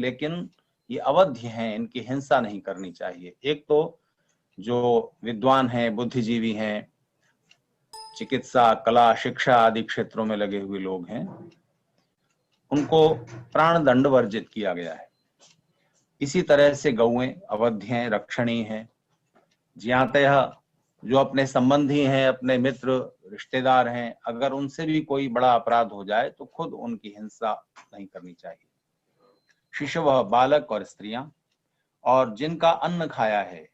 लेकिन ये अवध्य हैं, इनकी हिंसा नहीं करनी चाहिए। एक तो जो विद्वान हैं, बुद्धिजीवी हैं, चिकित्सा, कला, शिक्षा आदि क्षेत्रों में लगे हुए लोग हैं, उनको प्राण दंड वर्जित किया गया है। इसी तरह से गौएं अवध्य हैं, रक्षणीय हैं। ज्ञातः जो अपने संबंधी हैं, अपने मित्र रिश्तेदार हैं, अगर उनसे भी कोई बड़ा अपराध हो जाए तो खुद उनकी हिंसा नहीं करनी चाहिए। शिशु, बालक और स्त्रियां, और जिनका अन्न खाया है,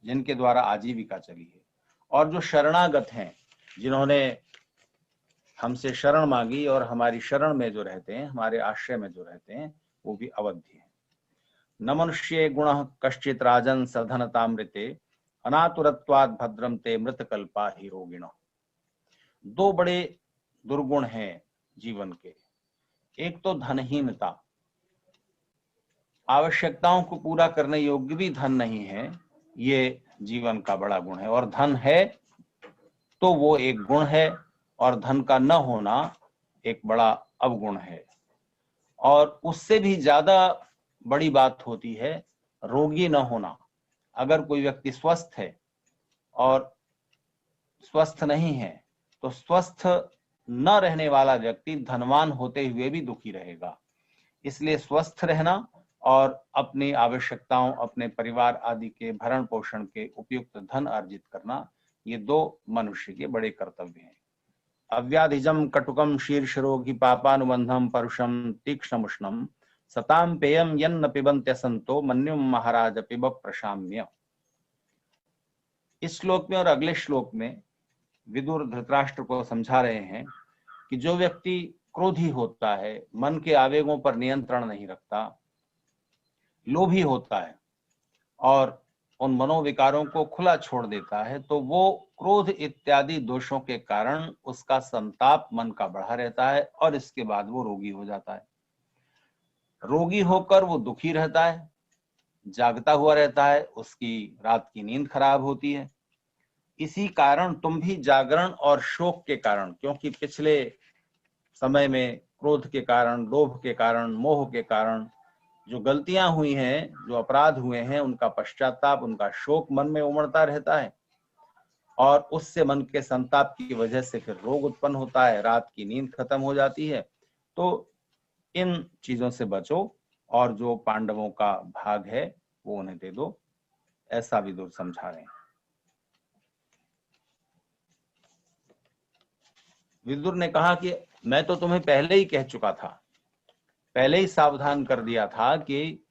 जिनके द्वारा आजीविका चली है, और जो शरणागत हैं, जिन्होंने हमसे शरण मांगी और हमारी शरण में जो रहते हैं, हमारे आश्रय में जो रहते हैं, वो भी अवध्य हैं। न मनुष्ये गुणः कश्चित् राजन् सधनतामृते अनातुरत्वात् भद्रम ते मृतकल्पा ही रोगिणः। दो बड़े दुर्गुण हैं जीवन के। एक तो धनहीनता, आवश्यकताओं को पूरा करने योग्य भी धन नहीं है, ये जीवन का बड़ा गुण है। और धन है तो वो एक गुण है, और धन का न होना एक बड़ा अवगुण है। और उससे भी ज्यादा बड़ी बात होती है रोगी न होना। अगर कोई व्यक्ति स्वस्थ है और स्वस्थ नहीं है, तो स्वस्थ न रहने वाला व्यक्ति धनवान होते हुए भी दुखी रहेगा। इसलिए स्वस्थ रहना और अपनी आवश्यकताओं, अपने परिवार आदि के भरण पोषण के उपयुक्त धन अर्जित करना, ये दो मनुष्य के बड़े कर्तव्य हैं। अव्याधिजम कटुकम शीर्षरोगी पापानुबंधम परुषम तीक्ष्णमुष्णम सताम पेयम यन्न पिबन्त्य संतो मन्युम महाराज पिब प्रशाम्य। इस श्लोक में और अगले श्लोक में विदुर धृतराष्ट्र को समझा रहे हैं कि जो व्यक्ति क्रोधी होता है, मन के आवेगों पर नियंत्रण नहीं रखता, लोभी होता है और उन मनोविकारों को खुला छोड़ देता है, तो वो क्रोध इत्यादि दोषों के कारण उसका संताप मन का बढ़ा रहता है और इसके बाद वो रोगी हो जाता है। रोगी होकर वो दुखी रहता है, जागता हुआ रहता है, उसकी रात की नींद खराब होती है। इसी कारण तुम भी जागरण और शोक के कारण, क्योंकि पिछले समय में क्रोध के कारण, लोभ के कारण, मोह के कारण जो गलतियां हुई हैं, जो अपराध हुए हैं, उनका पश्चाताप, उनका शोक मन में उमड़ता रहता है और उससे मन के संताप की वजह से फिर रोग उत्पन्न होता है, रात की नींद खत्म हो जाती है। तो इन चीजों से बचो और जो पांडवों का भाग है वो उन्हें दे दो, ऐसा विदुर समझा रहे हैं। विदुर ने कहा कि मैं तो तुम्हें पहले ही कह चुका था, पहले ही सावधान कर दिया था कि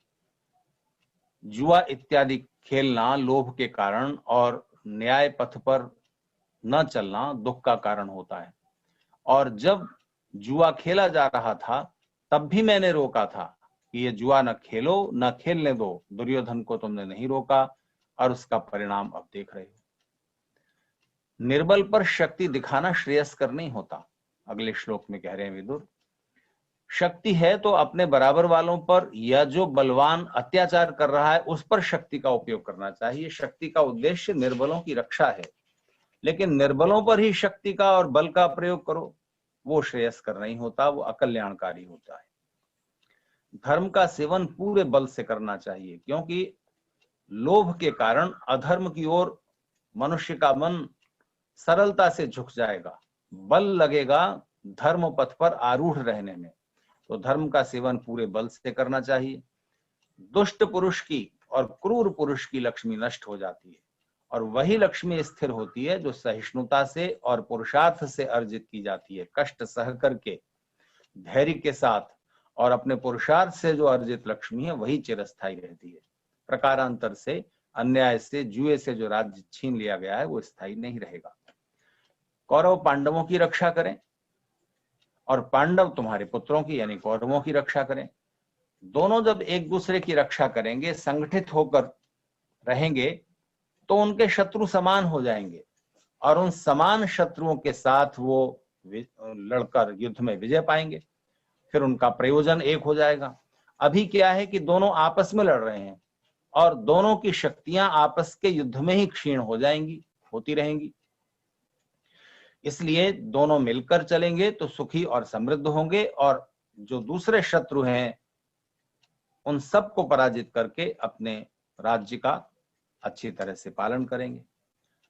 जुआ इत्यादि खेलना लोभ के कारण और न्याय पथ पर न चलना दुख का कारण होता है। और जब जुआ खेला जा रहा था तब भी मैंने रोका था कि ये जुआ न खेलो, न खेलने दो। दुर्योधन को तुमने नहीं रोका और उसका परिणाम अब देख रहे हो। निर्बल पर शक्ति दिखाना श्रेयस्कर नहीं होता। अगले श्लोक में कह रहे हैं विदुर, शक्ति है तो अपने बराबर वालों पर या जो बलवान अत्याचार कर रहा है उस पर शक्ति का उपयोग करना चाहिए। शक्ति का उद्देश्य निर्बलों की रक्षा है, लेकिन निर्बलों पर ही शक्ति का और बल का प्रयोग करो, वो श्रेयस्कर नहीं होता, वो अकल्याणकारी होता है। धर्म का सेवन पूरे बल से करना चाहिए, क्योंकि लोभ के कारण अधर्म की ओर मनुष्य का मन सरलता से झुक जाएगा, बल लगेगा धर्म पथ पर आरूढ़ रहने में। तो धर्म का सेवन पूरे बल से करना चाहिए। दुष्ट पुरुष की और क्रूर पुरुष की लक्ष्मी नष्ट हो जाती है और वही लक्ष्मी स्थिर होती है जो सहिष्णुता से और पुरुषार्थ से अर्जित की जाती है। कष्ट सह करके, धैर्य के साथ और अपने पुरुषार्थ से जो अर्जित लक्ष्मी है वही चिरस्थायी रहती है। प्रकारांतर से, अन्याय से, जुए से जो राज्य छीन लिया गया है वो स्थायी नहीं रहेगा। कौरव पांडवों की रक्षा करें और पांडव तुम्हारे पुत्रों की यानी कौरवों की रक्षा करें। दोनों जब एक दूसरे की रक्षा करेंगे, संगठित होकर रहेंगे, तो उनके शत्रु समान हो जाएंगे और उन समान शत्रुओं के साथ वो लड़कर युद्ध में विजय पाएंगे। फिर उनका प्रयोजन एक हो जाएगा। अभी क्या है कि दोनों आपस में लड़ रहे हैं और दोनों की शक्तियां आपस के युद्ध में ही क्षीण हो जाएंगी, होती रहेंगी। इसलिए दोनों मिलकर चलेंगे तो सुखी और समृद्ध होंगे, और जो दूसरे शत्रु हैं उन सबको पराजित करके अपने राज्य का अच्छी तरह से पालन करेंगे।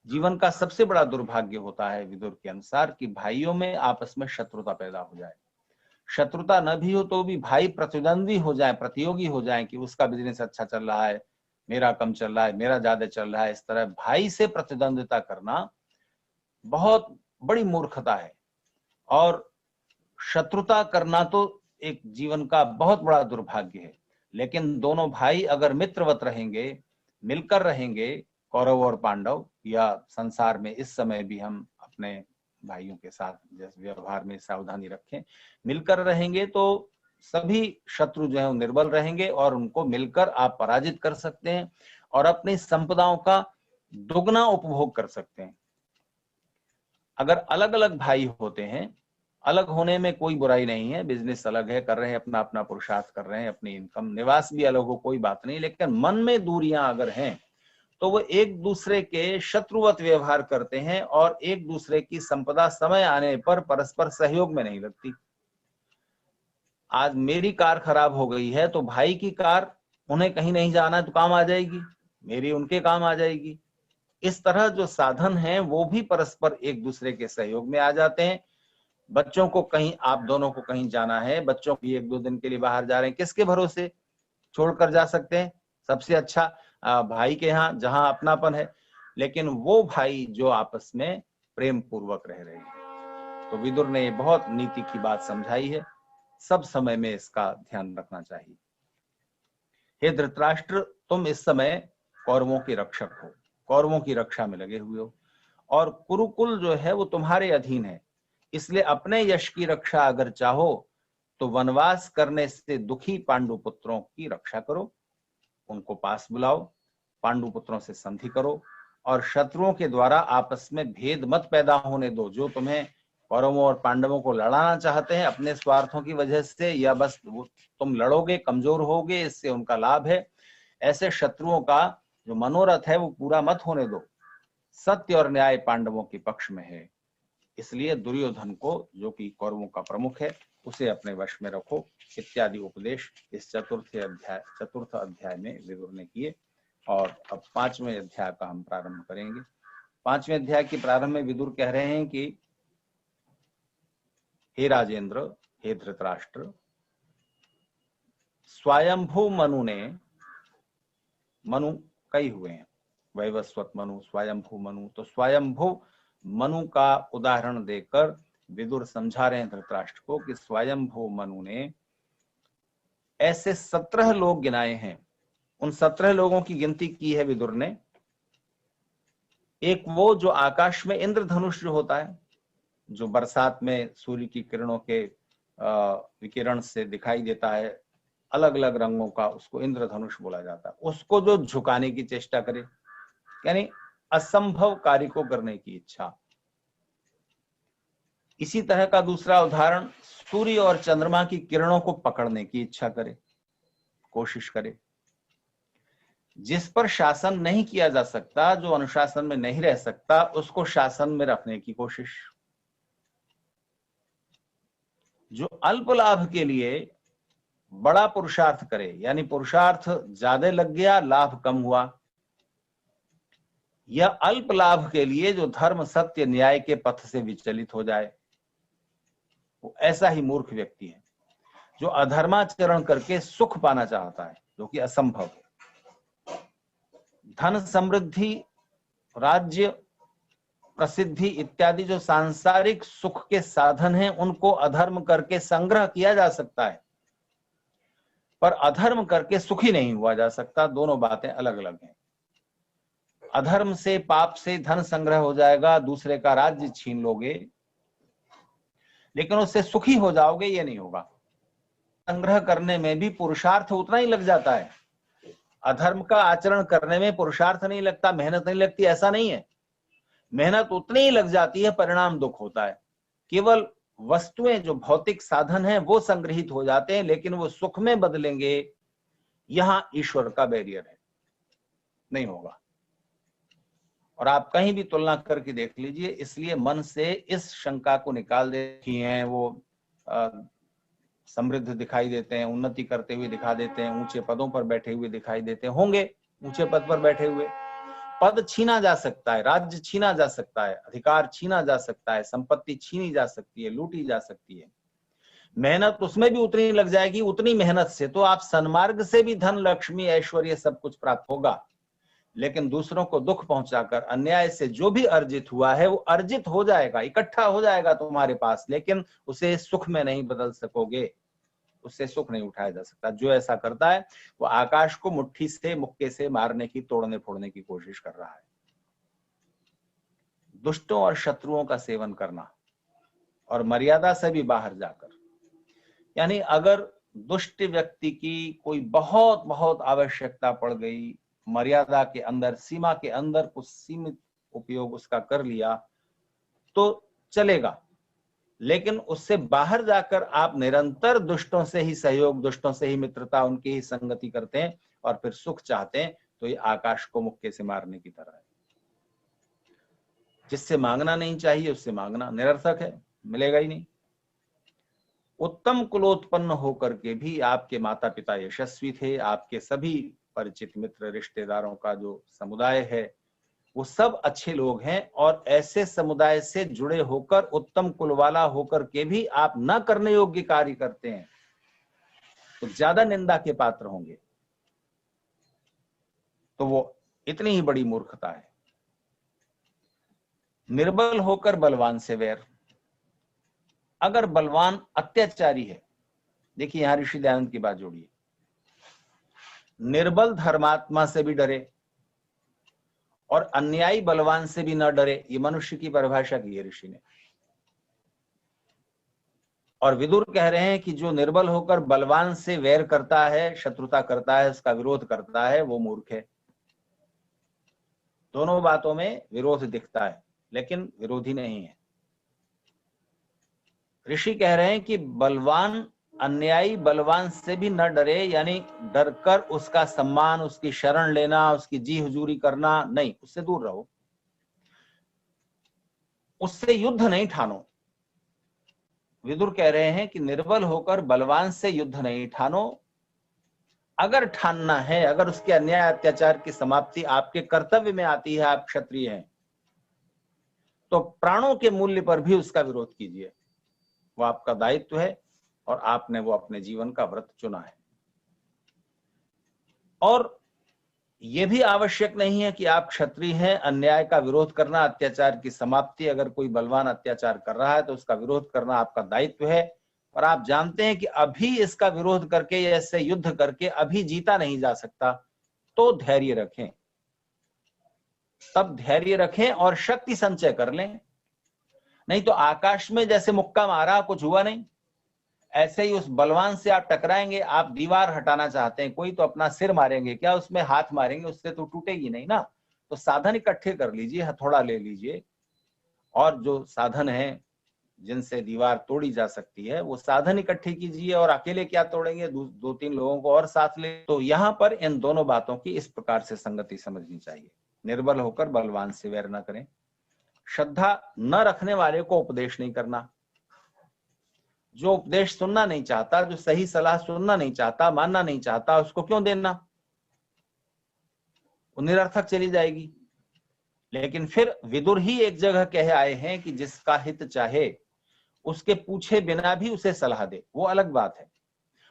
जीवन का सबसे बड़ा दुर्भाग्य होता है विदुर के अनुसार कि भाइयों में आपस में शत्रुता पैदा हो जाए। शत्रुता न भी हो तो भी भाई प्रतिद्वंदी हो जाए, प्रतियोगी हो जाए कि उसका बिजनेस अच्छा चल रहा है, मेरा कम चल रहा है, मेरा ज्यादा चल रहा है। इस तरह भाई से प्रतिद्वंदिता करना बहुत बड़ी मूर्खता है। और शत्रुता करना तो एक जीवन का बहुत बड़ा दुर्भाग्य है। लेकिन दोनों भाई अगर मित्रवत रहेंगे, मिलकर रहेंगे, कौरव और पांडव, या संसार में इस समय भी हम अपने भाइयों के साथ जैसे व्यवहार में सावधानी रखें, मिलकर रहेंगे तो सभी शत्रु जो है निर्बल रहेंगे और उनको मिलकर आप पराजित कर सकते हैं और अपनी संपदाओं का दुगना उपभोग कर सकते हैं। अगर अलग अलग भाई होते हैं, अलग होने में कोई बुराई नहीं है, बिजनेस अलग है, कर रहे हैं, अपना अपना पुरुषार्थ कर रहे हैं, अपनी इनकम, निवास भी अलग हो, कोई बात नहीं, लेकिन मन में दूरियां अगर हैं तो वो एक दूसरे के शत्रुवत व्यवहार करते हैं और एक दूसरे की संपदा समय आने पर परस्पर सहयोग में नहीं लगती। आज मेरी कार खराब हो गई है तो भाई की कार, उन्हें कहीं नहीं जाना है तो काम आ जाएगी, मेरी उनके काम आ जाएगी। इस तरह जो साधन हैं वो भी परस्पर एक दूसरे के सहयोग में आ जाते हैं। बच्चों को कहीं, आप दोनों को कहीं जाना है, बच्चों भी एक दो दिन के लिए बाहर जा रहे हैं, किसके भरोसे छोड़कर जा सकते हैं? सबसे अच्छा भाई के यहाँ जहां अपनापन है, लेकिन वो भाई जो आपस में प्रेम पूर्वक रह रहे हैं। तो विदुर ने बहुत नीति की बात समझाई है, सब समय में इसका ध्यान रखना चाहिए। हे धृतराष्ट्र, तुम इस समय कौरवों के रक्षक हो, कौरवों की रक्षा में लगे हुए हो और कुरुकुल जो है वो तुम्हारे अधीन है। इसलिए अपने यश की रक्षा अगर चाहो तो वनवास करने से दुखी पांडु पुत्रों की रक्षा करो, उनको पास बुलाओ, पांडु पुत्रों से संधि करो और शत्रुओं के द्वारा आपस में भेद मत पैदा होने दो। जो तुम्हें कौरवों और पांडवों को लड़ाना चाहते हैं अपने स्वार्थों की वजह से, या बस तुम लड़ोगे, कमजोर होगे, इससे उनका लाभ है, ऐसे शत्रुओं का जो मनोरथ है वो पूरा मत होने दो। सत्य और न्याय पांडवों के पक्ष में है, इसलिए दुर्योधन को, जो कि कौरवों का प्रमुख है, उसे अपने वश में रखो, इत्यादि उपदेश इस चतुर्थ अध्याय में विदुर ने किए। और अब 5वें अध्याय का हम प्रारंभ करेंगे। 5वें अध्याय के प्रारंभ में विदुर कह रहे हैं कि हे राजेंद्र, हे धृतराष्ट्र, स्वयंभू मनु ने, मनु कई हुए हैं, वैवस्वत मनु, स्वयंभू मनु, तो स्वयंभू मनु का उदाहरण देकर विदुर समझा रहे हैं धृतराष्ट्र को कि स्वयंभू मनु ने ऐसे 17 लोग गिनाए हैं। उन 17 लोगों की गिनती की है विदुर ने। एक वो जो आकाश में इंद्रधनुष जो होता है, जो बरसात में सूर्य की किरणों के विकिरण से दिखाई देता है, अलग अलग रंगों का, उसको इंद्रधनुष बोला जाता है। उसको जो झुकाने की चेष्टा करे, यानी असंभव कार्य को करने की इच्छा। इसी तरह का दूसरा उदाहरण, सूर्य और चंद्रमा की किरणों को पकड़ने की इच्छा करे, कोशिश करे। जिस पर शासन नहीं किया जा सकता, जो अनुशासन में नहीं रह सकता, उसको शासन में रखने की कोशिश। जो अल्प लाभ के लिए बड़ा पुरुषार्थ करे, यानी पुरुषार्थ ज्यादा लग गया, लाभ कम हुआ, या अल्प लाभ के लिए जो धर्म, सत्य, न्याय के पथ से विचलित हो जाए, वो ऐसा ही मूर्ख व्यक्ति है जो अधर्माचरण करके सुख पाना चाहता है, जो कि असंभव है। धन, समृद्धि, राज्य, प्रसिद्धि इत्यादि जो सांसारिक सुख के साधन हैं, उनको अधर्म करके संग्रह किया जा सकता है, पर अधर्म करके सुखी नहीं हुआ जा सकता। दोनों बातें अलग अलग हैं। अधर्म से, पाप से धन संग्रह हो जाएगा, दूसरे का राज्य छीन लोगे, लेकिन उससे सुखी हो जाओगे ये नहीं होगा। संग्रह करने में भी पुरुषार्थ उतना ही लग जाता है। अधर्म का आचरण करने में पुरुषार्थ नहीं लगता, मेहनत नहीं लगती, ऐसा नहीं है। मेहनत उतनी ही लग जाती है, परिणाम दुख होता है। केवल वस्तुएं, जो भौतिक साधन हैं, वो संग्रहित हो जाते हैं, लेकिन वो सुख में बदलेंगे, यहां ईश्वर का बैरियर है, नहीं होगा। और आप कहीं भी तुलना करके देख लीजिए। इसलिए मन से इस शंका को निकाल देती हैं वो समृद्ध दिखाई देते हैं, उन्नति करते हुए दिखा देते हैं, ऊंचे पदों पर बैठे हुए दिखाई देते होंगे, ऊंचे पद पर बैठे हुए। पद छीना जा सकता है, राज्य छीना जा सकता है, अधिकार छीना जा सकता है, संपत्ति छीनी जा सकती है, लूटी जा सकती है। मेहनत उसमें भी उतनी लग जाएगी, उतनी मेहनत से तो आप सन्मार्ग से भी धन, लक्ष्मी, ऐश्वर्य सब कुछ प्राप्त होगा। लेकिन दूसरों को दुख पहुंचाकर अन्याय से जो भी अर्जित हुआ है वो अर्जित हो जाएगा, इकट्ठा हो जाएगा तुम्हारे पास, लेकिन उसे सुख में नहीं बदल सकोगे, उससे सुख नहीं उठाया जा सकता। जो ऐसा करता है वो आकाश को मुट्ठी से, मुक्के से मारने की, तोड़ने फोड़ने की कोशिश कर रहा है। दुष्टों और शत्रुओं का सेवन करना और मर्यादा से भी बाहर जाकर, यानी अगर दुष्ट व्यक्ति की कोई बहुत बहुत आवश्यकता पड़ गई, मर्यादा के अंदर, सीमा के अंदर कुछ सीमित उपयोग उसका कर लिया तो चलेगा, लेकिन उससे बाहर जाकर आप निरंतर दुष्टों से ही सहयोग, दुष्टों से ही मित्रता, उनकी ही संगति करते हैं और फिर सुख चाहते हैं, तो ये आकाश को मुक्के से मारने की तरह है। जिससे मांगना नहीं चाहिए उससे मांगना निरर्थक है, मिलेगा ही नहीं। उत्तम कुलोत्पन्न होकर के भी आपके माता पिता यशस्वी थे, आपके सभी परिचित मित्र रिश्तेदारों का जो समुदाय है वो सब अच्छे लोग हैं, और ऐसे समुदाय से जुड़े होकर, उत्तम कुल वाला होकर के भी आप न करने योग्य कार्य करते हैं तो ज्यादा निंदा के पात्र होंगे। तो वो इतनी ही बड़ी मूर्खता है। निर्बल होकर बलवान से वैर। अगर बलवान अत्याचारी है, देखिए यहां ऋषि दयानंद की बात जोड़िए, निर्बल धर्मात्मा से भी डरे और अन्यायी बलवान से भी न डरे, ये मनुष्य की परिभाषा की है ऋषि ने। और विदुर कह रहे हैं कि जो निर्बल होकर बलवान से वैर करता है, शत्रुता करता है, उसका विरोध करता है, वो मूर्ख है। दोनों बातों में विरोध दिखता है लेकिन विरोधी नहीं है। ऋषि कह रहे हैं कि बलवान, अन्यायी बलवान से भी न डरे, यानी डरकर उसका सम्मान, उसकी शरण लेना, उसकी जी हुजूरी करना नहीं, उससे दूर रहो, उससे युद्ध नहीं ठानो। विदुर कह रहे हैं कि निर्बल होकर बलवान से युद्ध नहीं ठानो। अगर ठानना है, अगर उसके अन्याय अत्याचार की समाप्ति आपके कर्तव्य में आती है, आप क्षत्रिय हैं, तो प्राणों के मूल्य पर भी उसका विरोध कीजिए, वो आपका दायित्व है और आपने वो अपने जीवन का व्रत चुना है। और यह भी आवश्यक नहीं है कि आप क्षत्रिय हैं, अन्याय का विरोध करना, अत्याचार की समाप्ति, अगर कोई बलवान अत्याचार कर रहा है तो उसका विरोध करना आपका दायित्व है। और आप जानते हैं कि अभी इसका विरोध करके या इससे युद्ध करके अभी जीता नहीं जा सकता, तो धैर्य रखें, तब धैर्य रखें और शक्ति संचय कर लें। नहीं तो आकाश में जैसे मुक्का मारा, कुछ हुआ नहीं, ऐसे ही उस बलवान से आप टकराएंगे। आप दीवार हटाना चाहते हैं, कोई तो अपना सिर मारेंगे, क्या उसमें हाथ मारेंगे, उससे तो टूटेगी नहीं ना। तो साधन इकट्ठे कर लीजिए, हथौड़ा ले लीजिए, और जो साधन है जिनसे दीवार तोड़ी जा सकती है वो साधन इकट्ठे कीजिए। और अकेले क्या तोड़ेंगे, दो तीन लोगों को और साथ ले। तो यहाँ पर इन दोनों बातों की इस प्रकार से संगति समझनी चाहिए। निर्बल होकर बलवान से वैर न करें, श्रद्धा न रखने वाले को उपदेश नहीं करना। जो उपदेश सुनना नहीं चाहता, जो सही सलाह सुनना नहीं चाहता, मानना नहीं चाहता, उसको क्यों देना, वो निरर्थक चली जाएगी। लेकिन फिर विदुर ही एक जगह कह आए हैं कि जिसका हित चाहे उसके पूछे बिना भी उसे सलाह दे, वो अलग बात है।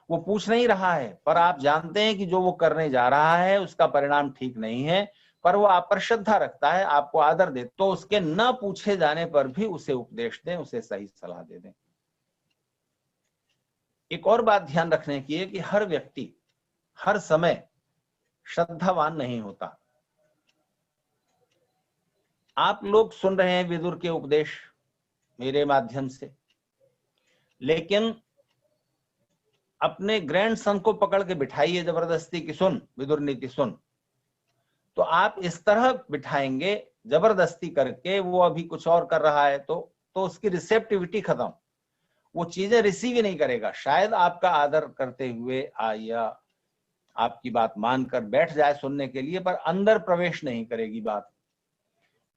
वो पूछ नहीं रहा है, पर आप जानते हैं कि जो वो करने जा रहा है उसका परिणाम ठीक नहीं है, पर वो आप पर श्रद्धा रखता है, आपको आदर दे, तो उसके न पूछे जाने पर भी उसे उपदेश दें, उसे सही सलाह दे दें। एक और बात ध्यान रखने की है कि हर व्यक्ति हर समय श्रद्धावान नहीं होता। आप लोग सुन रहे हैं विदुर के उपदेश मेरे माध्यम से, लेकिन अपने ग्रैंड सन को पकड़ के बिठाइए जबरदस्ती की, सुन विदुर नीति सुन, तो आप इस तरह बिठाएंगे जबरदस्ती करके, वो अभी कुछ और कर रहा है तो उसकी रिसेप्टिविटी खत्म, वो चीजें रिसीव ही नहीं करेगा। शायद आपका आदर करते हुए या आपकी बात मानकर बैठ जाए सुनने के लिए, पर अंदर प्रवेश नहीं करेगी बात।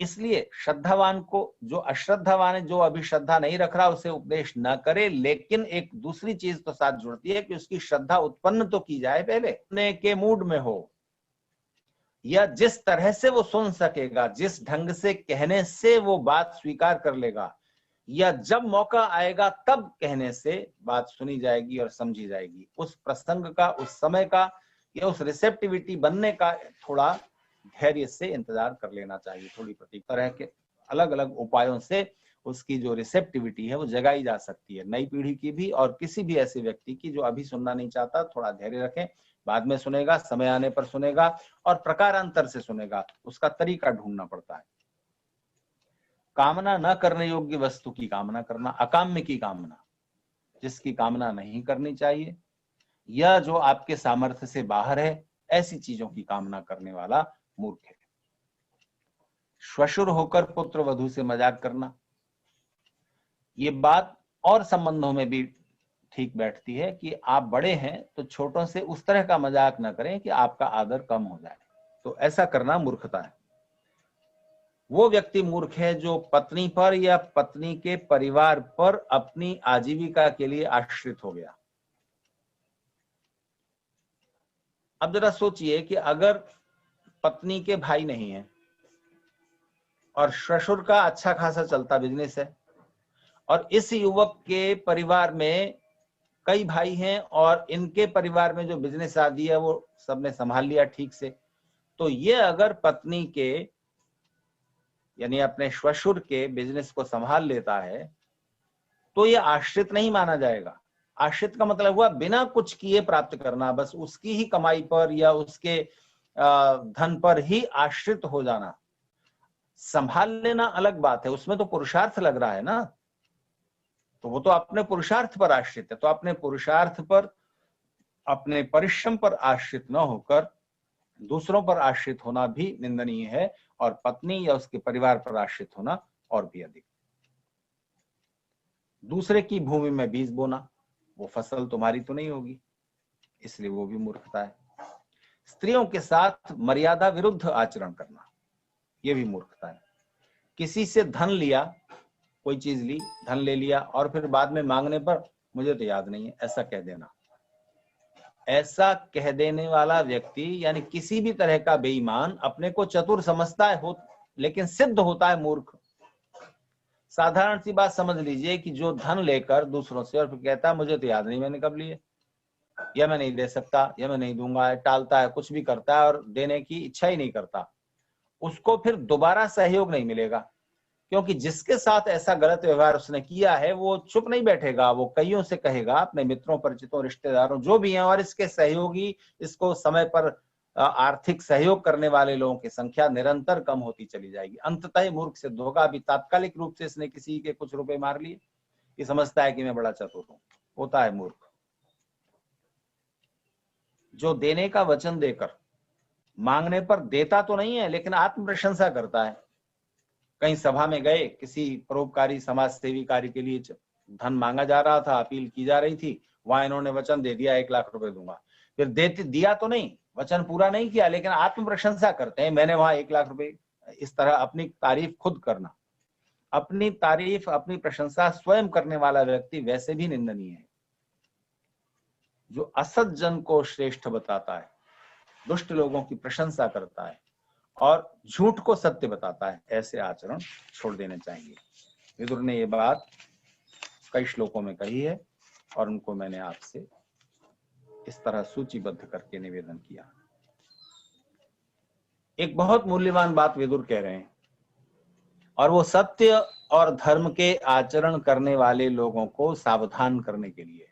इसलिए श्रद्धावान को, जो अश्रद्धावान है, जो अभी श्रद्धा नहीं रख रहा, उसे उपदेश न करे। लेकिन एक दूसरी चीज तो साथ जुड़ती है कि उसकी श्रद्धा उत्पन्न तो की जाए पहले, सुनने के मूड में हो, या जिस तरह से वो सुन सकेगा, जिस ढंग से कहने से वो बात स्वीकार कर लेगा, या जब मौका आएगा तब कहने से बात सुनी जाएगी और समझी जाएगी। उस प्रसंग का, उस समय का, या उस रिसेप्टिविटी बनने का थोड़ा धैर्य से इंतजार कर लेना चाहिए। थोड़ी प्रति तरह के अलग अलग उपायों से उसकी जो रिसेप्टिविटी है वो जगाई जा सकती है, नई पीढ़ी की भी और किसी भी ऐसे व्यक्ति की जो अभी सुनना नहीं चाहता। थोड़ा धैर्य रखें, बाद में सुनेगा, समय आने पर सुनेगा और प्रकारांतर से सुनेगा, उसका तरीका ढूंढना पड़ता है। कामना न करने योग्य वस्तु की कामना करना, अकाम्य की कामना, जिसकी कामना नहीं करनी चाहिए, या जो आपके सामर्थ्य से बाहर है, ऐसी चीजों की कामना करने वाला मूर्ख है। श्वशुर होकर पुत्र वधू से मजाक करना, ये बात और संबंधों में भी ठीक बैठती है कि आप बड़े हैं तो छोटों से उस तरह का मजाक न करें कि आपका आदर कम हो जाए, तो ऐसा करना मूर्खता है। वो व्यक्ति मूर्ख है जो पत्नी पर या पत्नी के परिवार पर अपनी आजीविका के लिए आश्रित हो गया। अब जरा सोचिए कि अगर पत्नी के भाई नहीं है और ससुर का अच्छा खासा चलता बिजनेस है, और इस युवक के परिवार में कई भाई हैं और इनके परिवार में जो बिजनेस आदि है वो सबने संभाल लिया ठीक से, तो ये अगर पत्नी के यानी अपने ससुर के बिजनेस को संभाल लेता है तो ये आश्रित नहीं माना जाएगा। आश्रित का मतलब हुआ बिना कुछ किए प्राप्त करना, बस उसकी ही कमाई पर या उसके धन पर ही आश्रित हो जाना। संभाल लेना अलग बात है, उसमें तो पुरुषार्थ लग रहा है ना, तो वो तो अपने पुरुषार्थ पर आश्रित है। तो अपने पुरुषार्थ पर, अपने परिश्रम पर आश्रित न होकर दूसरों पर आश्रित होना भी निंदनीय है, और पत्नी या उसके परिवार पर आश्रित होना और भी अधिक। दूसरे की भूमि में बीज बोना, वो फसल तुम्हारी तो नहीं होगी, इसलिए वो भी मूर्खता है। स्त्रियों के साथ मर्यादा विरुद्ध आचरण करना, यह भी मूर्खता है। किसी से धन लिया, कोई चीज ली, धन ले लिया और फिर बाद में मांगने पर मुझे तो याद नहीं है, ऐसा कह देना। ऐसा कह देने वाला व्यक्ति यानी किसी भी तरह का बेईमान अपने को चतुर समझता है, लेकिन सिद्ध होता है मूर्ख। साधारण सी बात समझ लीजिए कि जो धन लेकर दूसरों से और फिर कहता है मुझे तो याद नहीं मैंने कब लिए, या मैं नहीं दे सकता, या मैं नहीं दूंगा, टालता है, कुछ भी करता है और देने की इच्छा ही नहीं करता, उसको फिर दोबारा सहयोग नहीं मिलेगा। क्योंकि जिसके साथ ऐसा गलत व्यवहार उसने किया है वो चुप नहीं बैठेगा, वो कईयों से कहेगा, अपने मित्रों, परिचितों, रिश्तेदारों जो भी हैं, और इसके सहयोगी, इसको समय पर आर्थिक सहयोग करने वाले लोगों की संख्या निरंतर कम होती चली जाएगी। अंततः मूर्ख सिद्ध होगा। अभी तात्कालिक रूप से इसने किसी के कुछ रुपए मार लिए, ये समझता है कि मैं बड़ा चतुर हूं, होता है मूर्ख। जो देने का वचन देकर मांगने पर देता तो नहीं है लेकिन आत्म प्रशंसा करता है। कहीं सभा में गए, किसी परोपकारी समाज सेवी कार्य के लिए धन मांगा जा रहा था, अपील की जा रही थी, वहां इन्होंने वचन दे दिया 1 लाख रुपए दूंगा, फिर दिया तो नहीं, वचन पूरा नहीं किया, लेकिन आत्म प्रशंसा करते हैं मैंने वहां 1 लाख रुपए। इस तरह अपनी तारीफ खुद करना, अपनी तारीफ, अपनी प्रशंसा स्वयं करने वाला व्यक्ति वैसे भी निंदनीय है। जो असत जन को श्रेष्ठ बताता है, दुष्ट लोगों की प्रशंसा करता है और झूठ को सत्य बताता है, ऐसे आचरण छोड़ देने चाहिए। विदुर ने ये बात कई श्लोकों में कही है और उनको मैंने आपसे इस तरह सूचीबद्ध करके निवेदन किया। एक बहुत मूल्यवान बात विदुर कह रहे हैं, और वो सत्य और धर्म के आचरण करने वाले लोगों को सावधान करने के लिए।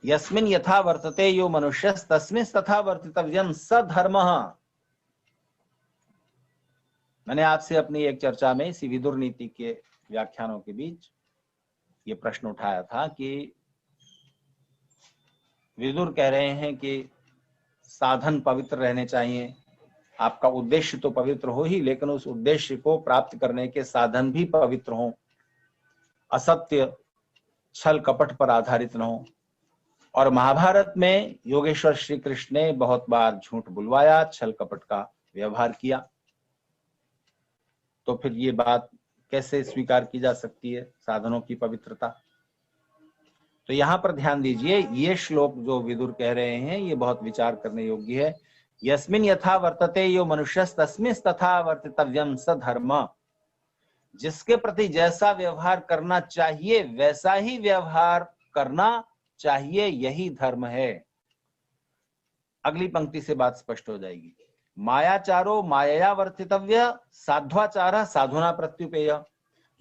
यस्मिन् यथा वर्तते यो मनुष्यस् तस्मिन् तथा वर्तितव्यम् स धर्मः। मैंने आपसे अपनी एक चर्चा में इसी विदुर नीति के व्याख्यानों के बीच ये प्रश्न उठाया था कि विदुर कह रहे हैं कि साधन पवित्र रहने चाहिए, आपका उद्देश्य तो पवित्र हो ही, लेकिन उस उद्देश्य को प्राप्त करने के साधन भी पवित्र हों, असत्य, छल कपट पर आधारित न हो। और महाभारत में योगेश्वर श्री कृष्ण ने बहुत बार झूठ बुलवाया, छल कपट का व्यवहार किया। तो फिर ये बात कैसे स्वीकार की जा सकती है, साधनों की पवित्रता। तो यहां पर ध्यान दीजिए, ये श्लोक जो विदुर कह रहे हैं ये बहुत विचार करने योग्य है। यस्मिन् यथा वर्तते यो मनुष्यस् तस्मिन् तथा वर्तितव्यम स धर्म। जिसके प्रति जैसा व्यवहार करना चाहिए वैसा ही व्यवहार करना चाहिए, यही धर्म है। अगली पंक्ति से बात स्पष्ट हो जाएगी। मायाचारो मायया वर्तितव्य, साध्वाचार साधुना प्रत्युपेय।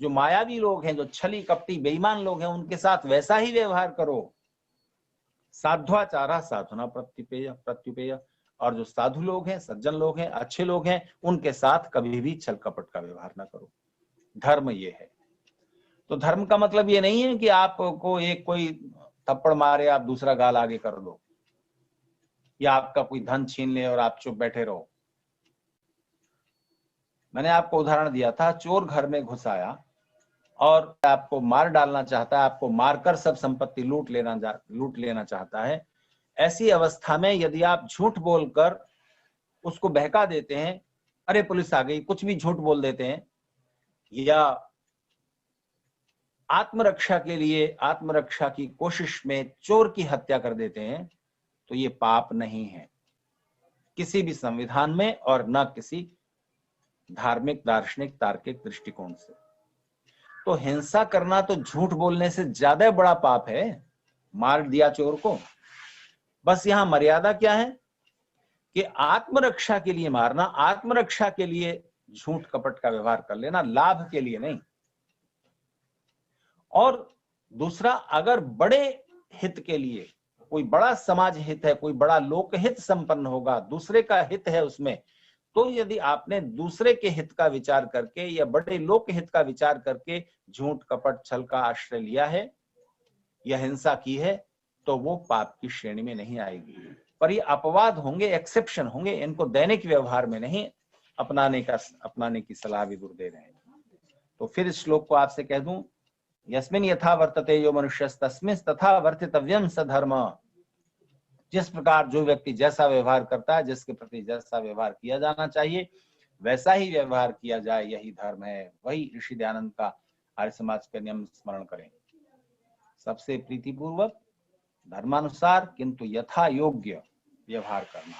जो मायावी लोग हैं, जो छली कपटी बेईमान लोग हैं, उनके साथ वैसा ही व्यवहार करो। साध्वाचार साधुना प्रत्युपेय। और जो साधु लोग हैं, सज्जन लोग हैं, अच्छे लोग हैं, उनके साथ कभी भी छल कपट का व्यवहार ना करो। धर्म ये है। तो धर्म का मतलब ये नहीं है कि आपको एक कोई थप्पड़ मारे आप दूसरा गाल आगे कर दो, या आपका कोई धन छीन ले और आप चुप बैठे रहो। मैंने आपको उदाहरण दिया था, चोर घर में घुस आया और आपको मार डालना चाहता है, आपको मारकर सब संपत्ति लूट लेना चाहता है। ऐसी अवस्था में यदि आप झूठ बोलकर उसको बहका देते हैं, अरे पुलिस आ गई, कुछ भी झूठ बोल देते हैं, या आत्मरक्षा के लिए आत्मरक्षा की कोशिश में चोर की हत्या कर देते हैं, तो ये पाप नहीं है किसी भी संविधान में, और न किसी धार्मिक दार्शनिक तार्किक दृष्टिकोण से। तो हिंसा करना तो झूठ बोलने से ज्यादा बड़ा पाप है। मार दिया चोर को, बस यहां मर्यादा क्या है कि आत्मरक्षा के लिए मारना, आत्मरक्षा के लिए झूठ कपट का व्यवहार कर लेना, लाभ के लिए नहीं। और दूसरा, अगर बड़े हित के लिए, कोई बड़ा समाज हित है, कोई बड़ा लोकहित संपन्न होगा, दूसरे का हित है उसमें, तो यदि आपने दूसरे के हित का विचार करके या बड़े लोक हित का विचार करके झूठ कपट छल का आश्रय लिया है या हिंसा की है, तो वो पाप की श्रेणी में नहीं आएगी। पर ये अपवाद होंगे, एक्सेप्शन होंगे, इनको दैनिक व्यवहार में नहीं अपनाने की सलाह विदुर दे रहे हैं। तो फिर इस श्लोक को आपसे कह दूं, यस्मिन् यथा वर्तते यो मनुष्यस् तस्मिन् तथा वर्तितव्यम स धर्म। जिस प्रकार जो व्यक्ति जैसा व्यवहार करता है, जिसके प्रति जैसा व्यवहार किया जाना चाहिए वैसा ही व्यवहार किया जाए, यही धर्म है। वही ऋषि दयानंद का आर्य समाज का नियम स्मरण करें। सबसे प्रीतिपूर्वक, धर्मानुसार, किंतु यथा योग्य व्यवहार करना।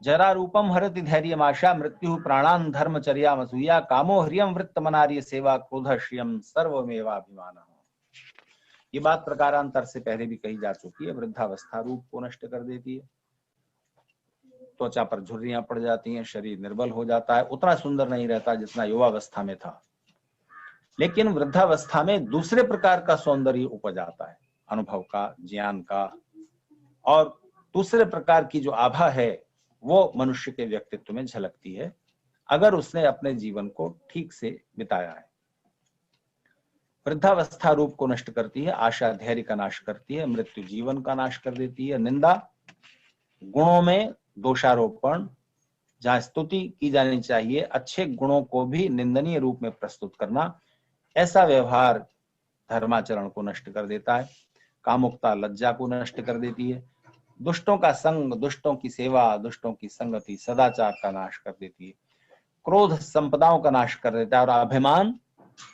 जरा रूपम हरति धैर्यमाशा, मृत्यु प्राणान धर्मचर्या मसूया, कामो ह्रियम वृत्तमनार्य सेवा, क्रोध श्रियम सर्वमेवाभिमान। ये बात प्रकारांतर से पहले भी कही जा चुकी है। वृद्धावस्था रूप को नष्ट कर देती है, त्वचा पर झुर्रियां पड़ जाती हैं, शरीर निर्बल हो जाता है, उतना सुंदर नहीं रहता जितना युवावस्था में था। लेकिन वृद्धावस्था में दूसरे प्रकार का सौंदर्य उपज आता है, अनुभव का, ज्ञान का, और दूसरे प्रकार की जो आभा है वो मनुष्य के व्यक्तित्व में झलकती है, अगर उसने अपने जीवन को ठीक से बिताया है। वृद्धावस्था रूप को नष्ट करती है, आशा धैर्य का नाश करती है, मृत्यु जीवन का नाश कर देती है, निंदा, गुणों में दोषारोपण, जहां स्तुति की जानी चाहिए अच्छे गुणों को भी निंदनीय रूप में प्रस्तुत करना, ऐसा व्यवहार धर्माचरण को नष्ट कर देता है। कामुकता लज्जा को नष्ट कर देती है। दुष्टों का संग, दुष्टों की सेवा, दुष्टों की संगति सदाचार का नाश कर देती है। क्रोध संपदाओं का नाश कर देता है, और अभिमान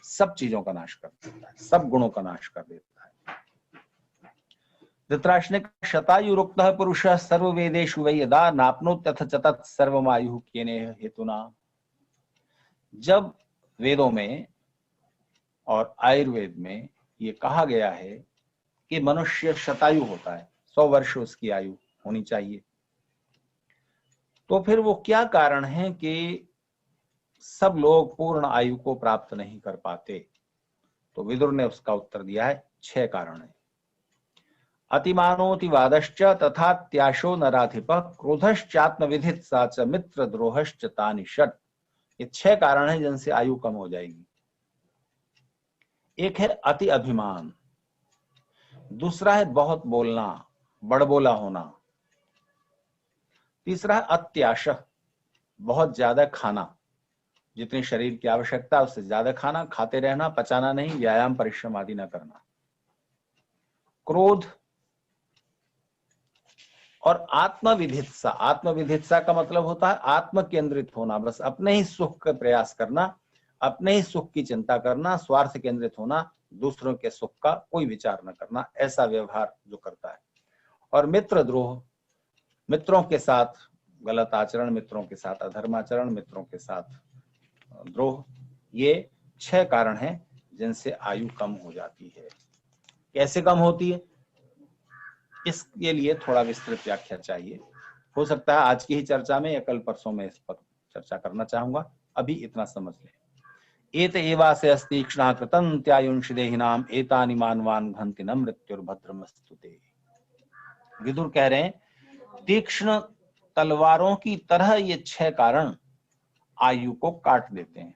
सब चीजों का नाश कर देता है, सब गुणों का नाश कर देता है। धृतराष्ट्र ने कहा, शतायुरुक्तः पुरुषः सर्ववेदेषु वै यदा नाप्नोत्यथ च तत् सर्वमायुः केनेह हेतुना। जब वेदों में और आयुर्वेद में ये कहा गया है कि मनुष्य शतायु होता है, 100 वर्ष उसकी आयु होनी चाहिए, तो फिर वो क्या कारण है कि सब लोग पूर्ण आयु को प्राप्त नहीं कर पाते? तो विदुर ने उसका उत्तर दिया है, 6 कारण है। अतिमानोतिवादश्च तथा त्याशो नराधिपः, क्रोधश्चात्मविधित्सा च मित्रद्रोहश्च तानि षट्। ये 6 कारण है जिनसे आयु कम हो जाएगी। एक है अति अभिमान, दूसरा है बहुत बोलना, बड़बोला होना, तीसरा है अत्याशा, बहुत ज्यादा खाना, जितनी शरीर की आवश्यकता उससे ज्यादा खाना, खाते रहना, पचाना नहीं, व्यायाम परिश्रम आदि न करना। क्रोध और आत्मविधित्सा। आत्मविधित्सा का मतलब होता है आत्म केंद्रित होना, बस अपने ही सुख का प्रयास करना, अपने ही सुख की चिंता करना, स्वार्थ केंद्रित होना, दूसरों के सुख का कोई विचार न करना, ऐसा व्यवहार जो करता है। और मित्र द्रोह, मित्रों के साथ गलत आचरण, मित्रों के साथ अधर्माचरण, मित्रों के साथ द्रोह, ये 6 कारण हैं जिनसे आयु कम हो जाती है। कैसे कम होती है, इसके लिए थोड़ा विस्तृत व्याख्या चाहिए। हो सकता है आज की ही चर्चा में या कल परसों में इस पर चर्चा करना चाहूंगा, अभी इतना समझ लें। एत एवासे अस्तीक्ष्णा कृतं त्यायुंषि देहिनाम एतानि मानवान घंति न मृत्युर्भद्रमस्तुते। विदुर कह रहे हैं, तीक्ष्ण तलवारों की तरह ये 6 कारण आयु को काट देते हैं।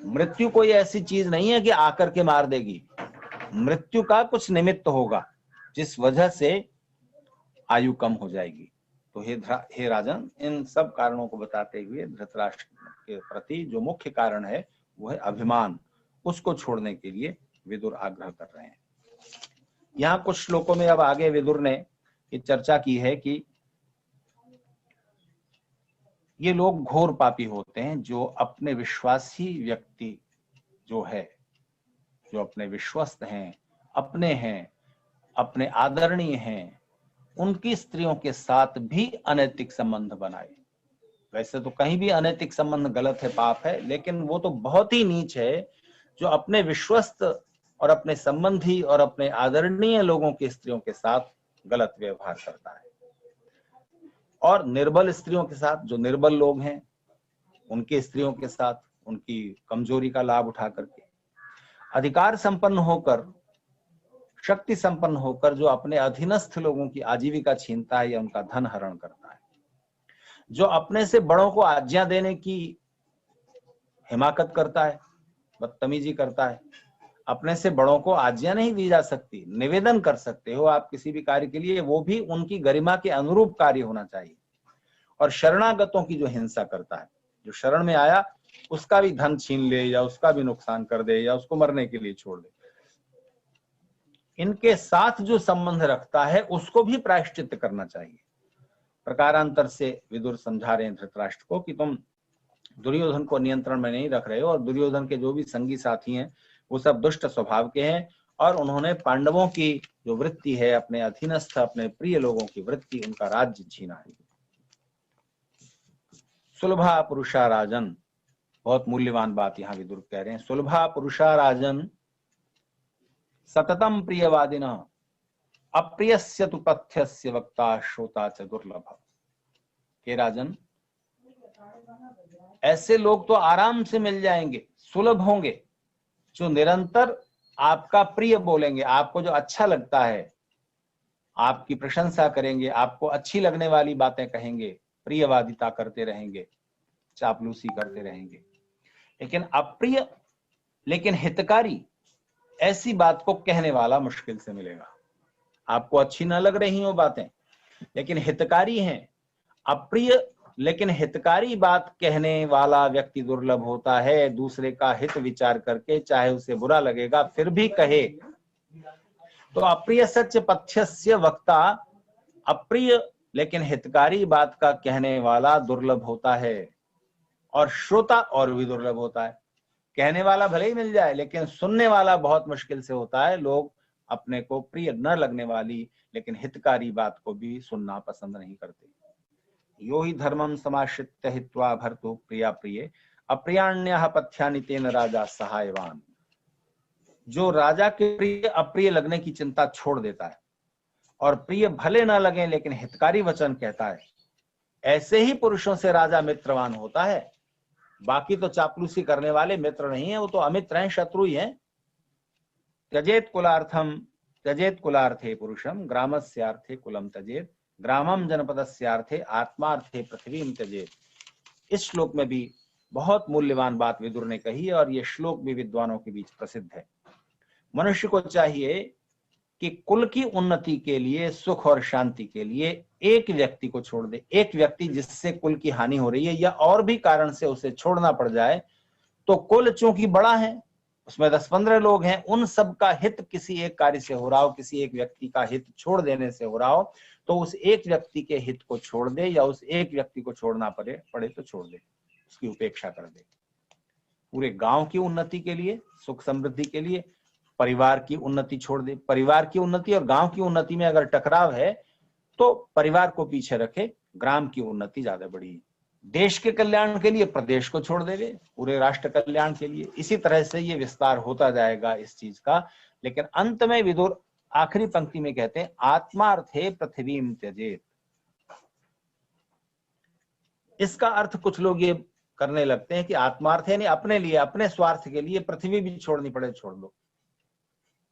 मृत्यु कोई ऐसी चीज नहीं है कि आकर के मार देगी, मृत्यु का कुछ निमित्त होगा जिस वजह से आयु कम हो जाएगी। तो हे राजन, इन सब कारणों को बताते हुए धृतराष्ट्र के प्रति जो मुख्य कारण है वो है अभिमान, उसको छोड़ने के लिए विदुर आग्रह कर रहे हैं। यहाँ कुछ श्लोकों में अब आगे विदुर ने ये चर्चा की है कि ये लोग घोर पापी होते हैं जो अपने विश्वासी व्यक्ति जो है, जो अपने विश्वस्त हैं, अपने आदरणीय हैं, उनकी स्त्रियों के साथ भी अनैतिक संबंध बनाए। वैसे तो कहीं भी अनैतिक संबंध गलत है, पाप है, लेकिन वो तो बहुत ही नीच है जो अपने विश्वस्त और अपने संबंधी और अपने आदरणीय लोगों की स्त्रियों के साथ गलत व्यवहार करता है। और निर्बल स्त्रियों के साथ, जो निर्बल लोग हैं उनके स्त्रियों के साथ उनकी कमजोरी का लाभ उठा करके, अधिकार संपन्न होकर, शक्ति संपन्न होकर जो अपने अधीनस्थ लोगों की आजीविका छीनता है या उनका धन हरण करता है, जो अपने से बड़ों को आज्ञा देने की हिमाकत करता है, बदतमीजी करता है। अपने से बड़ों को आज्ञा नहीं दी जा सकती, निवेदन कर सकते हो आप किसी भी कार्य के लिए, वो भी उनकी गरिमा के अनुरूप कार्य होना चाहिए। और शरणागतों की जो हिंसा करता है, जो शरण में आया उसका भी धन छीन ले या उसका भी नुकसान कर दे या उसको मरने के लिए छोड़ दे, इनके साथ जो संबंध रखता है उसको भी प्रायश्चित करना चाहिए। प्रकारांतर से विदुर समझा रहे हैं धृतराष्ट्र को कि तुम दुर्योधन को नियंत्रण में नहीं रख रहे हो, और दुर्योधन के जो भी संगी साथी हैं वो सब दुष्ट स्वभाव के हैं, और उन्होंने पांडवों की जो वृत्ति है, अपने अधीनस्थ अपने प्रिय लोगों की वृत्ति, उनका राज्य छीना है। सुलभा पुरुषा राजन, बहुत मूल्यवान बात यहाँ विदुर कह रहे हैं। सुलभा पुरुषा राजन सततम प्रियवादिन अप्रियस्य तु पथ्यस्य वक्ता श्रोता च दुर्लभ। हे राजन, ऐसे लोग तो आराम से मिल जाएंगे, सुलभ होंगे, जो निरंतर आपका प्रिय बोलेंगे, आपको जो अच्छा लगता है, आपकी प्रशंसा करेंगे, आपको अच्छी लगने वाली बातें कहेंगे, प्रियवादिता करते रहेंगे, चापलूसी करते रहेंगे। लेकिन अप्रिय लेकिन हितकारी, ऐसी बात को कहने वाला मुश्किल से मिलेगा। आपको अच्छी ना लग रही हो बातें, लेकिन हितकारी हैं। अप्रिय लेकिन हितकारी बात कहने वाला व्यक्ति दुर्लभ होता है। दूसरे का हित विचार करके, चाहे उसे बुरा लगेगा फिर भी कहे। तो अप्रिय सत्य पथ्यस्य वक्ता, अप्रिय लेकिन हितकारी बात का कहने वाला दुर्लभ होता है, और श्रोता और भी दुर्लभ होता है। कहने वाला भले ही मिल जाए, लेकिन सुनने वाला बहुत मुश्किल से होता है। लोग अपने को प्रिय न लगने वाली लेकिन हितकारी बात को भी सुनना पसंद नहीं करते। यो ही धर्मम समाश्रित्य हित्वा भर्तु प्रिया प्रिय अप्रियाण्यः पथ्यानि तेन राजा सहायवान। जो राजा के प्रिय अप्रिय लगने की चिंता छोड़ देता है और प्रिय भले न लगे लेकिन हितकारी वचन कहता है, ऐसे ही पुरुषों से राजा मित्रवान होता है। बाकी तो चापलूसी करने वाले मित्र नहीं है, वो तो अमित्र हैं, शत्रु ही हैं। त्यजेत कुलार्थम त्यजेत कुलार्थे पुरुषम ग्रामस्यार्थे कुलम त्यजेत ग्रामम जनपदस्यार्थे आत्मार्थे पृथ्वीम त्यजेत। इस श्लोक में भी बहुत मूल्यवान बात विदुर ने कही है, और यह श्लोक भी विद्वानों के बीच प्रसिद्ध है। मनुष्य को चाहिए कि कुल की उन्नति के लिए, सुख और शांति के लिए एक व्यक्ति को छोड़ दे। एक व्यक्ति जिससे कुल की हानि हो रही है या और भी कारण से उसे छोड़ना पड़ जाए, तो कुल चूंकि बड़ा है, उसमें 10-15 लोग हैं, उन सब का हित किसी एक कार्य से हो रहा हो, किसी एक व्यक्ति का हित छोड़ देने से हो रहा हो, तो उस एक व्यक्ति के हित को छोड़ दे, या उस एक व्यक्ति को छोड़ना पड़े तो छोड़ दे, उसकी उपेक्षा कर दे। पूरे गांव की उन्नति के लिए, सुख समृद्धि के लिए, परिवार की उन्नति छोड़ दे। परिवार की उन्नति और गांव की उन्नति में अगर टकराव है तो परिवार को पीछे रखे, ग्राम की उन्नति ज्यादा बड़ी। देश के कल्याण के लिए प्रदेश को छोड़ देवे, पूरे राष्ट्र कल्याण के लिए। इसी तरह से ये विस्तार होता जाएगा इस चीज का। लेकिन अंत में विदुर आखिरी पंक्ति में कहते हैं, आत्मार्थे पृथ्वीम त्यजेत। इसका अर्थ कुछ लोग ये करने लगते हैं कि आत्मार्थ यानी अपने लिए, अपने स्वार्थ के लिए पृथ्वी भी छोड़नी पड़े छोड़ लो,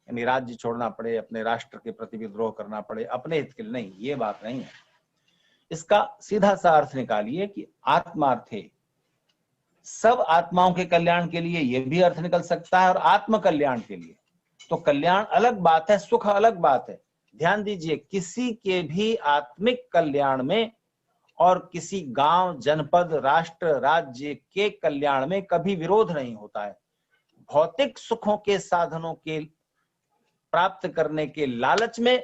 यानी राज्य छोड़ना पड़े, अपने राष्ट्र के प्रति विद्रोह करना पड़े, अपने हित के लिए नहीं। ये बात नहीं है। इसका सीधा सा अर्थ निकालिए कि आत्मार्थे, सब आत्माओं के कल्याण के लिए, यह भी अर्थ निकल सकता है, और आत्म कल्याण के लिए। तो कल्याण अलग बात है, सुख अलग बात है। ध्यान दीजिए, किसी के भी आत्मिक कल्याण में और किसी गांव, जनपद, राष्ट्र, राज्य के कल्याण में कभी विरोध नहीं होता है। भौतिक सुखों के साधनों के प्राप्त करने के लालच में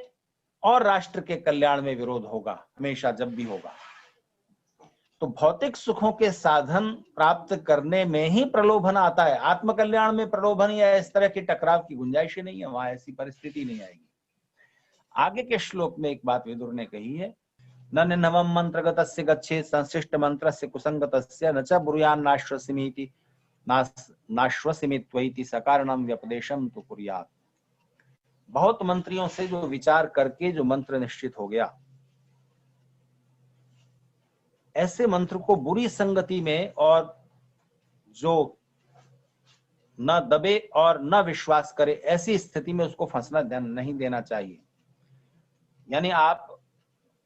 और राष्ट्र के कल्याण में विरोध होगा, हमेशा, जब भी होगा। तो भौतिक सुखों के साधन प्राप्त करने में ही प्रलोभन आता है। आत्म कल्याण में प्रलोभन या इस तरह के टकराव की गुंजाइश नहीं है, वहां ऐसी परिस्थिति नहीं आएगी। आगे के श्लोक में एक बात विदुर ने कही है, न नवम मंत्रगतस्य गच्छेत् संशिष्ट मंत्रस्य कुसंगतस्य न च ब्रूयान् नाश्वसिमीति नाश्वसिमि त्वइति सकारणं व्यपदेशं तु कुर्यात्। बहुत मंत्रियों से जो विचार करके जो मंत्र निश्चित हो गया, ऐसे मंत्र को बुरी संगति में और जो न दबे और न विश्वास करे, ऐसी स्थिति में उसको फंसना नहीं देना चाहिए। यानी आप,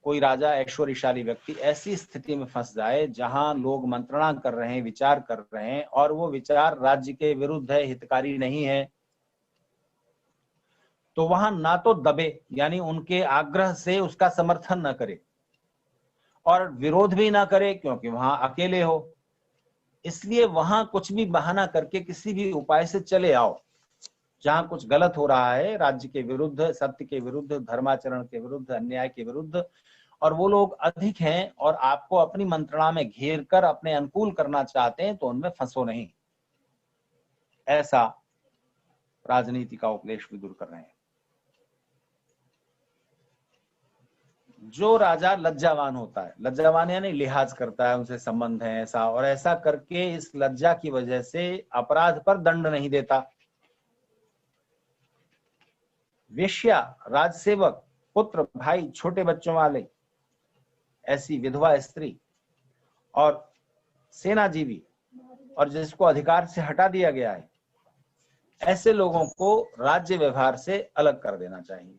कोई राजा, ऐश्वर्यशाली व्यक्ति ऐसी स्थिति में फंस जाए जहां लोग मंत्रणा कर रहे हैं, विचार कर रहे हैं, और वो विचार राज्य के विरुद्ध है, हितकारी नहीं है, तो वहां ना तो दबे, यानी उनके आग्रह से उसका समर्थन न करे, और विरोध भी ना करे, क्योंकि वहां अकेले हो। इसलिए वहां कुछ भी बहाना करके किसी भी उपाय से चले आओ। जहां कुछ गलत हो रहा है, राज्य के विरुद्ध, सत्य के विरुद्ध, धर्माचरण के विरुद्ध, अन्याय के विरुद्ध, और वो लोग अधिक हैं और आपको अपनी मंत्रणा में घेर कर अपने अनुकूल करना चाहते हैं, तो उनमें फंसो नहीं। ऐसा राजनीति का उपदेश विदुर कर रहे हैं। जो राजा लज्जावान होता है, लज्जावान यानी लिहाज करता है, उनसे संबंध है ऐसा, और ऐसा करके इस लज्जा की वजह से अपराध पर दंड नहीं देता। वेश्या, राजसेवक, पुत्र, भाई, छोटे बच्चों वाले, ऐसी विधवा स्त्री और सेनाजीवी, और जिसको अधिकार से हटा दिया गया है, ऐसे लोगों को राज्य व्यवहार से अलग कर देना चाहिए।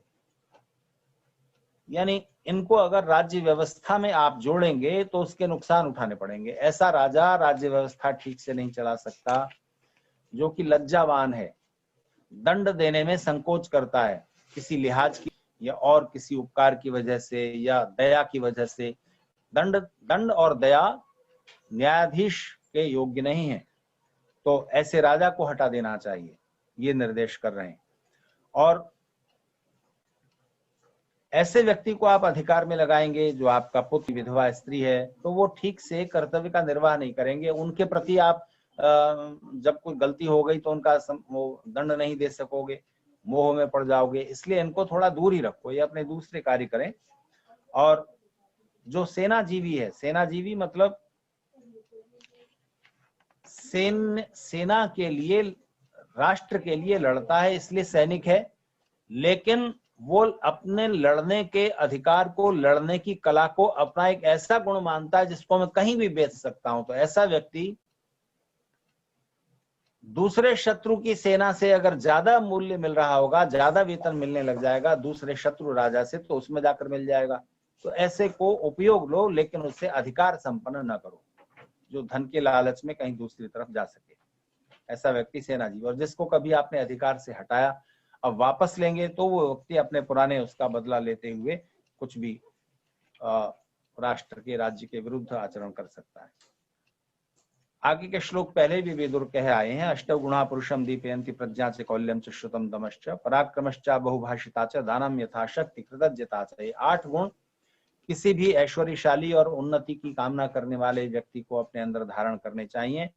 यानी इनको अगर राज्य व्यवस्था में आप जोड़ेंगे तो उसके नुकसान उठाने पड़ेंगे। ऐसा राजा राज्य व्यवस्था ठीक से नहीं चला सकता जो कि लज्जावान है, दंड देने में संकोच करता है, किसी लिहाज की या और किसी उपकार की वजह से या दया की वजह से। दंड और दया न्यायाधीश के योग्य नहीं है, तो ऐसे राजा को हटा देना चाहिए, ये निर्देश कर रहे हैं। और ऐसे व्यक्ति को आप अधिकार में लगाएंगे जो आपका पुत्र, विधवा स्त्री है, तो वो ठीक से कर्तव्य का निर्वाह नहीं करेंगे। उनके प्रति आप जब कोई गलती हो गई तो उनका वो दंड नहीं दे सकोगे, मोह में पड़ जाओगे। इसलिए इनको थोड़ा दूर ही रखो, ये अपने दूसरे कार्य करें। और जो सेनाजीवी है, सेनाजीवी मतलब सेना के लिए, राष्ट्र के लिए लड़ता है, इसलिए सैनिक है, लेकिन वो अपने लड़ने के अधिकार को, लड़ने की कला को अपना एक ऐसा गुण मानता है जिसको मैं कहीं भी बेच सकता हूं। तो ऐसा व्यक्ति दूसरे शत्रु की सेना से अगर ज्यादा मूल्य मिल रहा होगा, ज्यादा वेतन मिलने लग जाएगा दूसरे शत्रु राजा से, तो उसमें जाकर मिल जाएगा। तो ऐसे को उपयोग लो, लेकिन उससे अधिकार संपन्न न करो जो धन के लालच में कहीं दूसरी तरफ जा सके। ऐसा व्यक्ति सेनाजीवी। और जिसको कभी आपने अधिकार से हटाया, अब वापस लेंगे, तो वो व्यक्ति अपने पुराने उसका बदला लेते हुए कुछ भी राष्ट्र के, राज्य के विरुद्ध आचरण कर सकता है। आगे के श्लोक पहले भी विदुर कह आए हैं, अष्ट गुणा पुरुषम दीपयन्ति प्रज्ञा च कौल्यम च श्रुतम दमश्च पराक्रमश्च बहुभाषिता च दानम यथाशक्ति कृतज्ञता च। 8 गुण किसी भी ऐश्वर्यशाली और उन्नति की कामना करने वाले व्यक्ति को अपने अंदर धारण करने चाहिए।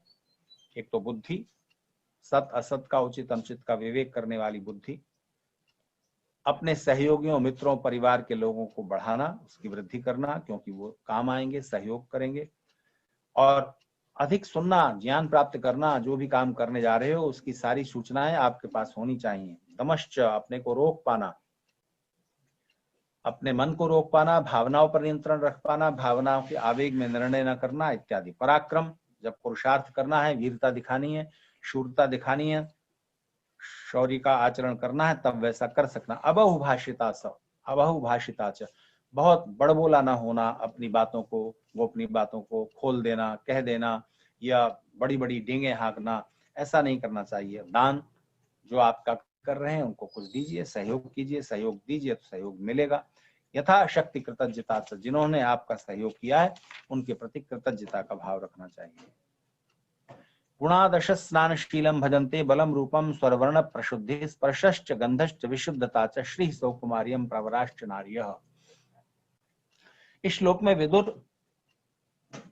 एक तो बुद्धि, सत असत का, उचित अनुचित का विवेक करने वाली बुद्धि, अपने सहयोगियों, मित्रों, परिवार के लोगों को बढ़ाना, उसकी वृद्धि करना, क्योंकि वो काम आएंगे, सहयोग करेंगे, और अधिक सुनना, ज्ञान प्राप्त करना, जो भी काम करने जा रहे हो उसकी सारी सूचनाएं आपके पास होनी चाहिए। दमश्च, अपने को रोक पाना, अपने मन को रोक पाना, भावनाओं पर नियंत्रण रख पाना, भावनाओं के आवेग में निर्णय न करना इत्यादि। पराक्रम, जब पुरुषार्थ करना है, वीरता दिखानी है, शूरता दिखानी है, शौर्य का आचरण करना है, तब वैसा कर सकना। अबहुभाषिता स, अबहुभाषिता च, बहुत बड़बोला ना होना, अपनी बातों को, गोपनीय बातों को खोल देना, कह देना, या बड़ी बड़ी डींगे हाँकना, ऐसा नहीं करना चाहिए। दान, जो आपका कर रहे हैं उनको कुछ दीजिए, सहयोग कीजिए, सहयोग दीजिए तो सहयोग मिलेगा। यथाशक्ति कृतज्ञता से, जिन्होंने आपका सहयोग किया है उनके प्रति कृतज्ञता का भाव रखना चाहिए। गुणादश स्नानशीलम भजन्ते बलम रूपम स्वरवर्ण प्रशुद्धि स्पर्शश्च गंधश्च विशुद्धता च श्री सौकुमार्यम प्रवराश्च नार्यः। इस श्लोक में विदुर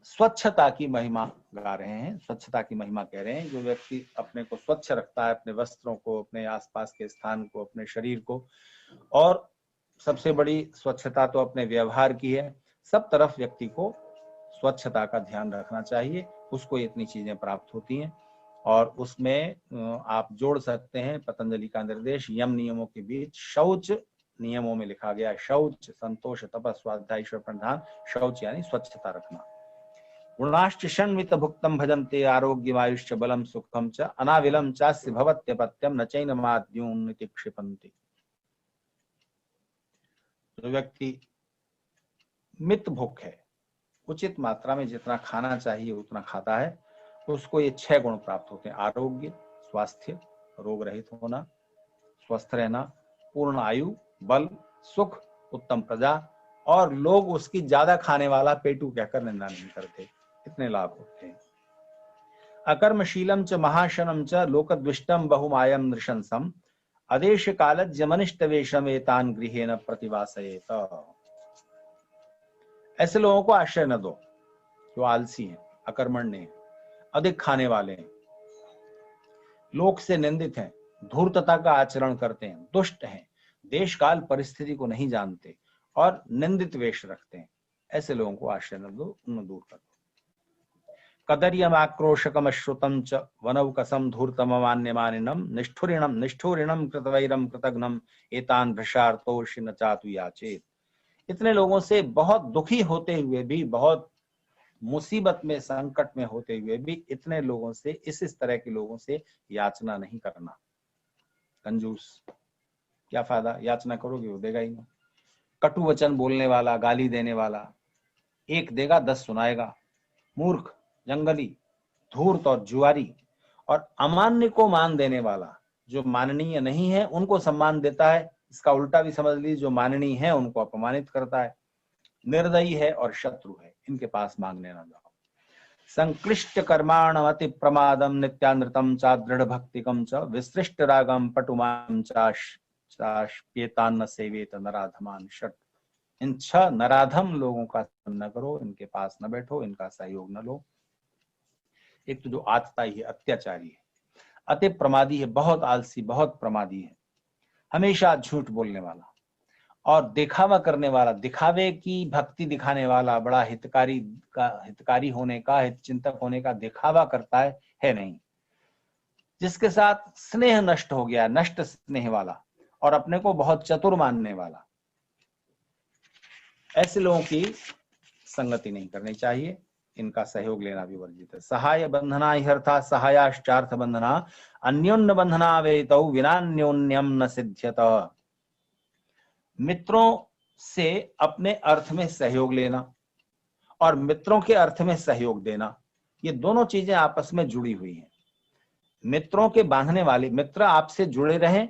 स्वच्छता की महिमा गा रहे हैं, स्वच्छता की महिमा कह रहे हैं। जो व्यक्ति अपने को स्वच्छ रखता है, अपने वस्त्रों को, अपने आसपास के स्थान को, अपने शरीर को, और सबसे बड़ी स्वच्छता तो अपने व्यवहार की है, सब तरफ व्यक्ति को स्वच्छता का ध्यान रखना चाहिए, उसको इतनी चीजें प्राप्त होती हैं। और उसमें आप जोड़ सकते हैं पतंजलि का निर्देश, यम नियमों के बीच शौच नियमों में लिखा गया, शौच संतोष तप स्वाध्याय ईश्वर प्रणिधान, शौच यानी स्वच्छता रखना। गुणाश्च षण्मित भुक्तम भजन्ते आरोग्यमायुष्य बलम सुखम च अनाविलम चास्य भवत्यपत्यम न चैनमाद्यून्निति क्षिपन्ति। जो व्यक्ति मित भुक है, उचित मात्रा में जितना खाना चाहिए उतना खाता है, उसको ये 6 गुण प्राप्त होते हैं। आरोग्य, स्वास्थ्य, रोग रहित होना, स्वस्थ रहना, पूर्ण आयु, बल, सुख, उत्तम प्रजा, और लोग उसकी ज्यादा खाने वाला पेटू कहकर निंदा नहीं करते। इतने लाभ होते हैं। अकर्मशीलम च महाशनम च लोकद्विष्टम बहुमायम नृशंसम अदेश कालज्जमनिष्ट वेशम एतान गृहेण प्रतिवासयेत। ऐसे लोगों को आश्रय न दो जो आलसी हैं, अकर्मण्य हैं, अधिक खाने वाले हैं, लोक से निंदित हैं, धूर्तता का आचरण करते हैं, दुष्ट हैं, देश काल परिस्थिति को नहीं जानते और निंदित वेश रखते हैं। ऐसे लोगों को आश्रय न दो, उन्हें दूर कर दो। कदर्यमाक्रोशकम अश्रुतम च वनौकसम धूर्तममान्यमानिनम निष्ठुरिणम कृतवैरम कृतघ्नम एतान भृशार्तोषि न चातु याचेत। इतने लोगों से बहुत दुखी होते हुए भी, बहुत मुसीबत में, संकट में होते हुए भी, इतने लोगों से, इस तरह के लोगों से याचना नहीं करना। कंजूस, क्या फायदा, याचना करोगे वो देगा ही नहीं। कटु वचन बोलने वाला, गाली देने वाला, एक देगा 10 सुनाएगा। मूर्ख, जंगली, धूर्त और जुआरी, और अमान्य को मान देने वाला, जो माननीय नहीं है उनको सम्मान देता है, इसका उल्टा भी समझ लीजिए, जो माननीय है उनको अपमानित करता है। निर्दयी है और शत्रु है, इनके पास मांगने ना जाओ। संक्लिष्ट कर्माण अति प्रमादम नित्यानृतम चा दृढ़ भक्तिकम च विसृष्ट रागम पटुमाम चाश्येतान्न सेवेत नराधमान षट। इन 6 नराधम लोगों का न करो, इनके पास न बैठो, इनका सहयोग न लो। एक तो जो आतताई है, अत्याचारी है, अति प्रमादी है, बहुत आलसी, बहुत प्रमादी है, हमेशा झूठ बोलने वाला और दिखावा करने वाला, दिखावे की भक्ति दिखाने वाला, बड़ा हितकारी होने का, हित चिंतक होने का दिखावा करता है नहीं। जिसके साथ स्नेह नष्ट हो गया, नष्ट स्नेह वाला, और अपने को बहुत चतुर मानने वाला, ऐसे लोगों की संगति नहीं करनी चाहिए, इनका सहयोग लेना भी वर्जित है। सहाय बंधना ह्यर्था सहायाश्चार्थ बंधना अन्योन्य बंधना वेतौ विनान्योन्यम न सिद्ध्यत। मित्रों से अपने अर्थ में सहयोग लेना और मित्रों के अर्थ में सहयोग देना, ये दोनों चीजें आपस में जुड़ी हुई हैं। मित्रों के बांधने वाले, मित्र आपसे जुड़े रहें,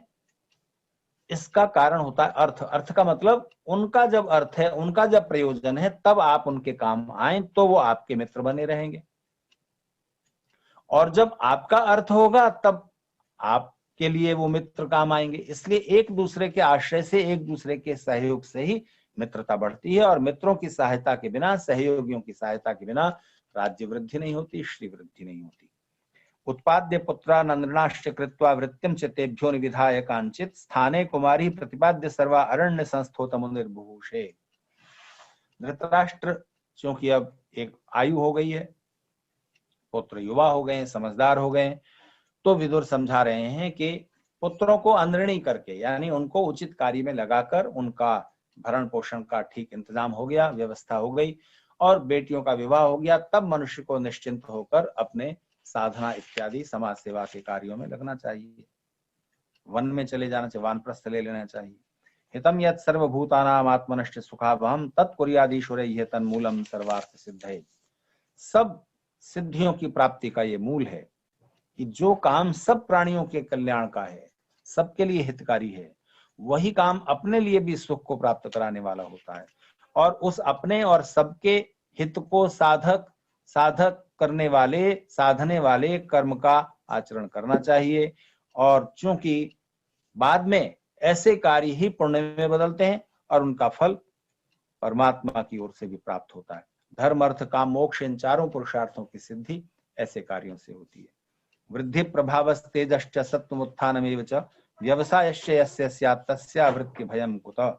इसका कारण होता है अर्थ। अर्थ का मतलब उनका जब अर्थ है, उनका जब प्रयोजन है, तब आप उनके काम आए तो वो आपके मित्र बने रहेंगे, और जब आपका अर्थ होगा तब आपके लिए वो मित्र काम आएंगे। इसलिए एक दूसरे के आश्रय से, एक दूसरे के सहयोग से ही मित्रता बढ़ती है, और मित्रों की सहायता के बिना, सहयोगियों की सहायता के बिना राज्य वृद्धि नहीं होती, श्री वृद्धि नहीं होती। उत्पाद्य पुत्रा नंदनाश्च कृत्वा वृत्तिम च तेभ्यो निविधाय कांचित स्थाने कुमारी प्रतिपाद्य सर्वा अरण्य संस्थोतम निर्भूषे। धृतराष्ट्र क्योंकि अब एक आयु हो गई है, पुत्र युवा हो गए, समझदार हो गए, तो विदुर समझा रहे हैं कि पुत्रों को अंदरणी करके, यानी उनको उचित कार्य में लगाकर उनका भरण पोषण का ठीक इंतजाम हो गया, व्यवस्था हो गई और बेटियों का विवाह हो गया, तब मनुष्य को निश्चिंत होकर अपने साधना इत्यादि समाज सेवा के कार्यों में लगना चाहिए। वन में चले जाना चाहिए, वानप्रस्थ ले लेना चाहिए। हितम यत् सर्वभूतानाम आत्मनश्च सुखावहम तत्कुर्यादीश्वरे यह तन्मूलम सर्वार्थ सिद्धये। सब सिद्धियों की प्राप्ति का ये मूल है कि जो काम सब प्राणियों के कल्याण का है, सबके लिए हितकारी है, वही काम अपने लिए भी सुख को प्राप्त कराने वाला होता है और उस अपने और सबके हित को साधक करने वाले, साधने वाले कर्म का आचरण करना चाहिए। और चूंकि बाद में ऐसे कार्य ही पुण्य में बदलते हैं और उनका फल परमात्मा की ओर से भी प्राप्त होता है। धर्म अर्थ काम मोक्ष इन चारों पुरुषार्थों की सिद्धि ऐसे कार्यों से होती है। वृद्धि प्रभावस्तेजश्च सत्त्वमुत्थानमेव च व्यवसायश्च यस्य स्यात् तस्या वृत्ति भयं कुतः।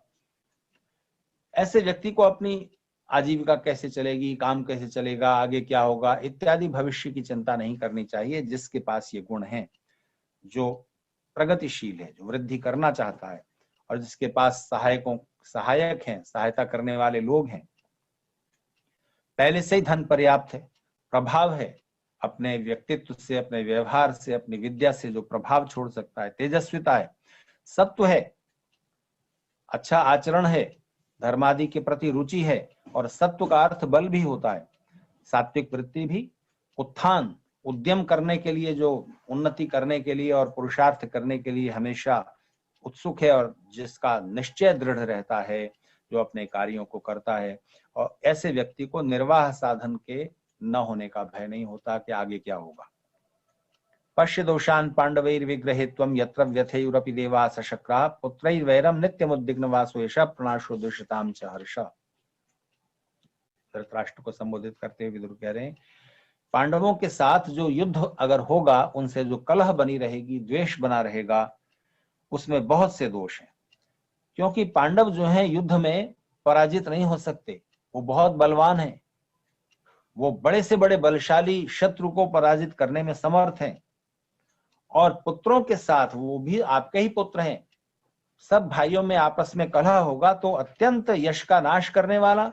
ऐसे व्यक्ति को अपनी आजीविका कैसे चलेगी, काम कैसे चलेगा, आगे क्या होगा इत्यादि भविष्य की चिंता नहीं करनी चाहिए। जिसके पास ये गुण है, जो प्रगतिशील है, जो वृद्धि करना चाहता है और जिसके पास सहायक हैं, सहायता करने वाले लोग हैं, पहले से ही धन पर्याप्त है, प्रभाव है, अपने व्यक्तित्व से, अपने व्यवहार से, अपनी विद्या से जो प्रभाव छोड़ सकता है, तेजस्विता है, सत्व है, अच्छा आचरण है, धर्मादि के प्रति रुचि है और सत्व का अर्थ बल भी होता है। सात्विक वृत्ति भी उत्थान, उद्यम करने के लिए, जो उन्नति करने के लिए और पुरुषार्थ करने के लिए हमेशा उत्सुक है और जिसका निश्चय दृढ़ रहता है, जो अपने कार्यों को करता है, और ऐसे व्यक्ति को निर्वाह साधन के न होने का भय नहीं होता कि आगे क्या होगा। पश्य दोषान पांडवैर विग्रहित्वम यत्र व्यथेयुरपि देवा सशक्राः पुत्रैर्वैरम नित्यमुद्विग्न वासो एष प्रणाशो दुष्यताम च हर्ष। धृतराष्ट्र को संबोधित करते हुए विदुर कह रहे हैं, पांडवों के साथ जो युद्ध अगर होगा, उनसे जो कलह बनी रहेगी, द्वेष बना रहेगा, उसमें बहुत से दोष हैं। क्योंकि पांडव जो हैं युद्ध में पराजित नहीं हो सकते, वो बहुत बलवान हैं, वो बड़े से बड़े बलशाली शत्रु को पराजित करने में समर्थ हैं। और पुत्रों के साथ, वो भी आपके ही पुत्र हैं, सब भाइयों में आपस में कलह होगा तो अत्यंत यश का नाश करने वाला,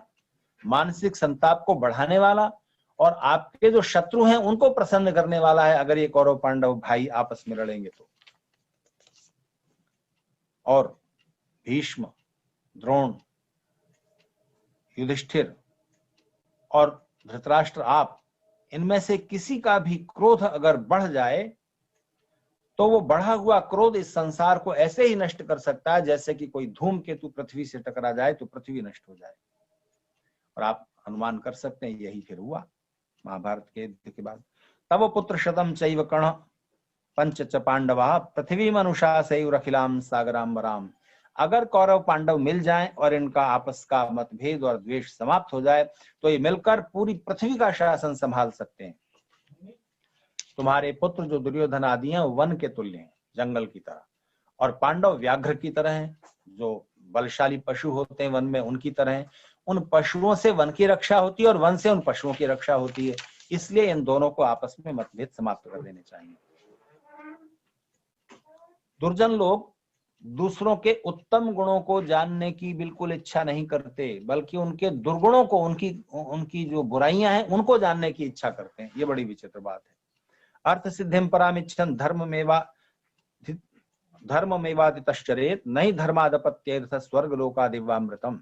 मानसिक संताप को बढ़ाने वाला और आपके जो शत्रु हैं उनको प्रसन्न करने वाला है अगर ये कौरव पांडव भाई आपस में लड़ेंगे तो। और भीष्म, द्रोण, युधिष्ठिर और धृतराष्ट्र, आप इनमें से किसी का भी क्रोध अगर बढ़ जाए तो वो बढ़ा हुआ क्रोध इस संसार को ऐसे ही नष्ट कर सकता है जैसे कि कोई धूमकेतु पृथ्वी से टकरा जाए तो पृथ्वी नष्ट हो जाए। और आप अनुमान कर सकते हैं यही फिर हुआ महाभारत के युद्ध के बाद। तब पुत्र शतम चैव कर्ण पंच च पांडवा पृथ्वी मनुषा सैरखिलाम सागराम्बराम। अगर कौरव पांडव मिल जाएं और इनका आपस का मतभेद और द्वेष समाप्त हो जाए तो ये मिलकर पूरी पृथ्वी का शासन संभाल सकते हैं। तुम्हारे पुत्र जो दुर्योधन आदि हैं वन के तुल्य हैं, जंगल की तरह, और पांडव व्याघ्र की तरह हैं, जो बलशाली पशु होते हैं वन में उनकी तरह हैं। उन पशुओं से वन की रक्षा होती है और वन से उन पशुओं की रक्षा होती है, इसलिए इन दोनों को आपस में मतभेद समाप्त कर देने चाहिए। दुर्जन लोग दूसरों के उत्तम गुणों को जानने की बिल्कुल इच्छा नहीं करते, बल्कि उनके दुर्गुणों को, उनकी जो बुराइयां हैं उनको जानने की इच्छा करते हैं। ये बड़ी विचित्र बात है। अर्थ सिद्धिम परामिच्छन् धर्ममेवातितश्चरेत् नहीं धर्मादपत्यर्थ स्वर्ग लोकादिवामृतम।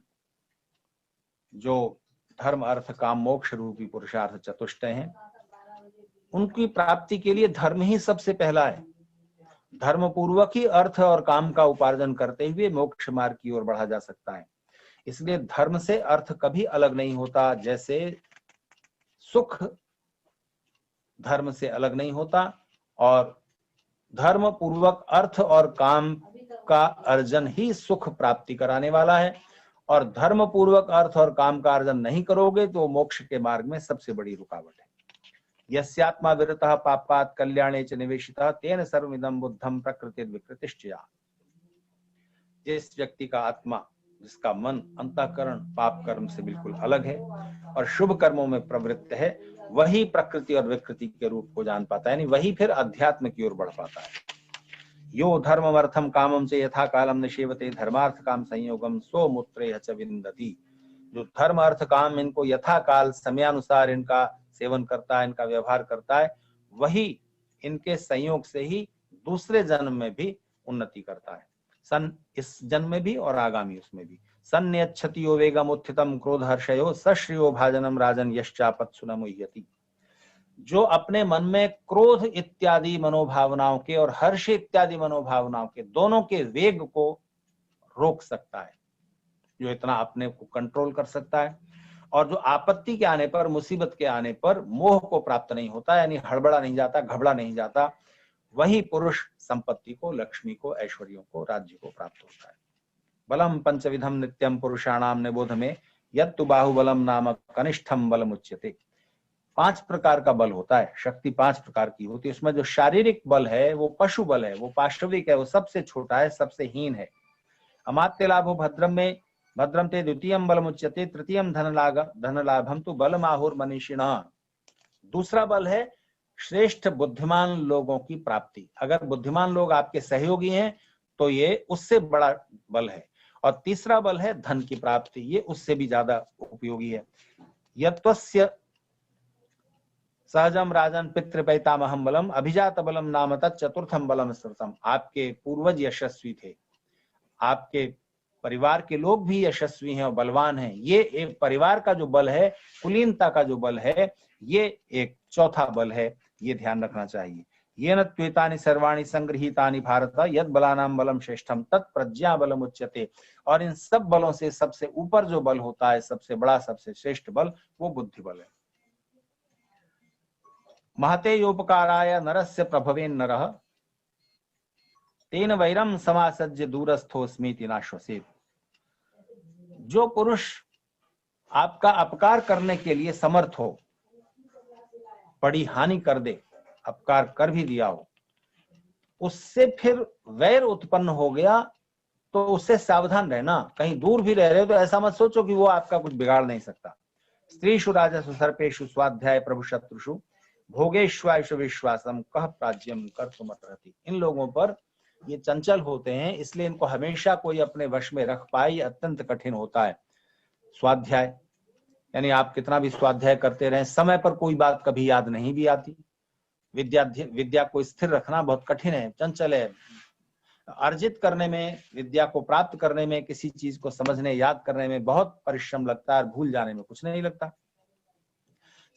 जो धर्म अर्थ काम मोक्ष रूपी पुरुषार्थ चतुष्टय हैं, उनकी प्राप्ति के लिए धर्म ही सबसे पहला है। धर्म पूर्वक ही अर्थ और काम का उपार्जन करते हुए मोक्ष मार्ग की ओर बढ़ा जा सकता है। इसलिए धर्म से अर्थ कभी अलग नहीं होता, जैसे सुख धर्म से अलग नहीं होता, और धर्म पूर्वक अर्थ और काम का अर्जन ही सुख प्राप्ति कराने वाला है। और धर्म पूर्वक अर्थ और काम का अर्जन नहीं करोगे तो मोक्ष के मार्ग में सबसे बड़ी रुकावट है। यस्यात्मा विरतः पापात् कल्याणे च निवेशितः तेन सर्वमिदं बुद्धं प्रकृतिर्विकृतिश्च। जिस व्यक्ति का आत्मा, जिसका मन, अंतःकरण पाप कर्म से बिल्कुल अलग है और शुभ कर्मों में प्रवृत्त है, वही प्रकृति और विकृति के रूप को जान पाता है, यानी वही फिर अध्यात्म की ओर बढ़ पाता है। यो धर्ममर्थम कामम से यथा कालम निषेवते धर्मार्थ काम संयोगम सो मूत्रेह च विन्दति। जो धर्म अर्थ काम इनको यथा काल समयानुसार इनका सेवन करता है, इनका व्यवहार करता है, वही इनके संयोग से ही दूसरे जन्म में भी उन्नति करता है, इस जन्म में भी और आगामी उसमें भी। सन्यच्छतियो वेगम उत्थितम क्रोध हर्षयो सश्रियो भाजनम राजन यश्चापत्सुन मुह्यति। जो अपने मन में क्रोध इत्यादि मनोभावनाओं के और हर्ष इत्यादि मनोभावनाओं के दोनों के वेग को रोक सकता है, जो इतना अपने को कंट्रोल कर सकता है, और जो आपत्ति के आने पर, मुसीबत के आने पर मोह को प्राप्त नहीं होता, यानी हड़बड़ा नहीं जाता, घबरा नहीं जाता, वही पुरुष संपत्ति को, लक्ष्मी को, ऐश्वर्यों को, राज्य को प्राप्त होता है। बलम पंचविधम नित्यम पुरुषाणाम निबोध में यत्तु बाहुबलम नाम कनिष्ठम बलम उच्यते। 5 प्रकार का बल होता है, शक्ति 5 प्रकार की होती है। उसमें जो शारीरिक बल है वो पशु बल है, वो पाशविक है, वो सबसे छोटा है, सबसे हीन है। अमात्य लाभो भद्रम में भद्रम ते द्वितीयम बलम उच्यते तृतीयम धन लाभम तो बलमाहुर मनीषिणः। दूसरा बल है श्रेष्ठ बुद्धिमान लोगों की प्राप्ति। अगर बुद्धिमान लोग आपके सहयोगी हैं तो ये उससे बड़ा बल है। और तीसरा बल है धन की प्राप्ति, ये उससे भी ज्यादा उपयोगी है। यत्वस्य सहजम राजन पितृपैतामहम बलम अभिजात बलम नाम तत्चतुर्थम बलम स्मृतम। आपके पूर्वज यशस्वी थे, आपके परिवार के लोग भी यशस्वी हैं और बलवान हैं। ये एक परिवार का जो बल है, कुलीनता का जो बल है, ये एक चौथा बल है, ये ध्यान रखना चाहिए। ये न त्वेतानि सर्वाणि संगृहीतानि भारत यद बलानाम बलम श्रेष्ठम तत् प्रज्ञा बलम उच्यते। और इन सब बलों से सबसे ऊपर जो बल होता है, सबसे बड़ा, सबसे श्रेष्ठ बल, वो बुद्धि बल है। महते योपकाराय नरस्य प्रभवेन नरः तेन वैरम समासज्य दूरस्थोस्मीति नाश्वसेत्। जो पुरुष आपका अपकार करने के लिए समर्थ हो, बड़ी हानि कर दे, अपकार कर भी दिया हो, उससे फिर वैर उत्पन्न हो गया तो उससे सावधान रहना। कहीं दूर भी रह रहे हो तो ऐसा मत सोचो कि वो आपका कुछ बिगाड़ नहीं सकता। स्त्रीषु राजसु सर्पेषु स्वाध्याय प्रभु शत्रुषु भोगेश्वायु विश्वासम कह प्राज्यम कर्तुमर्हति। इन लोगों पर ये चंचल होते हैं, इसलिए इनको हमेशा कोई अपने वश में रख पाए अत्यंत कठिन होता है। स्वाध्याय यानी आप कितना भी स्वाध्याय करते रहें, समय पर कोई बात कभी याद नहीं भी आती। विद्या को स्थिर रखना बहुत कठिन है, चंचल है। अर्जित करने में, विद्या को प्राप्त करने में, किसी चीज को समझने, याद करने में बहुत परिश्रम लगता है, भूल जाने में कुछ नहीं लगता।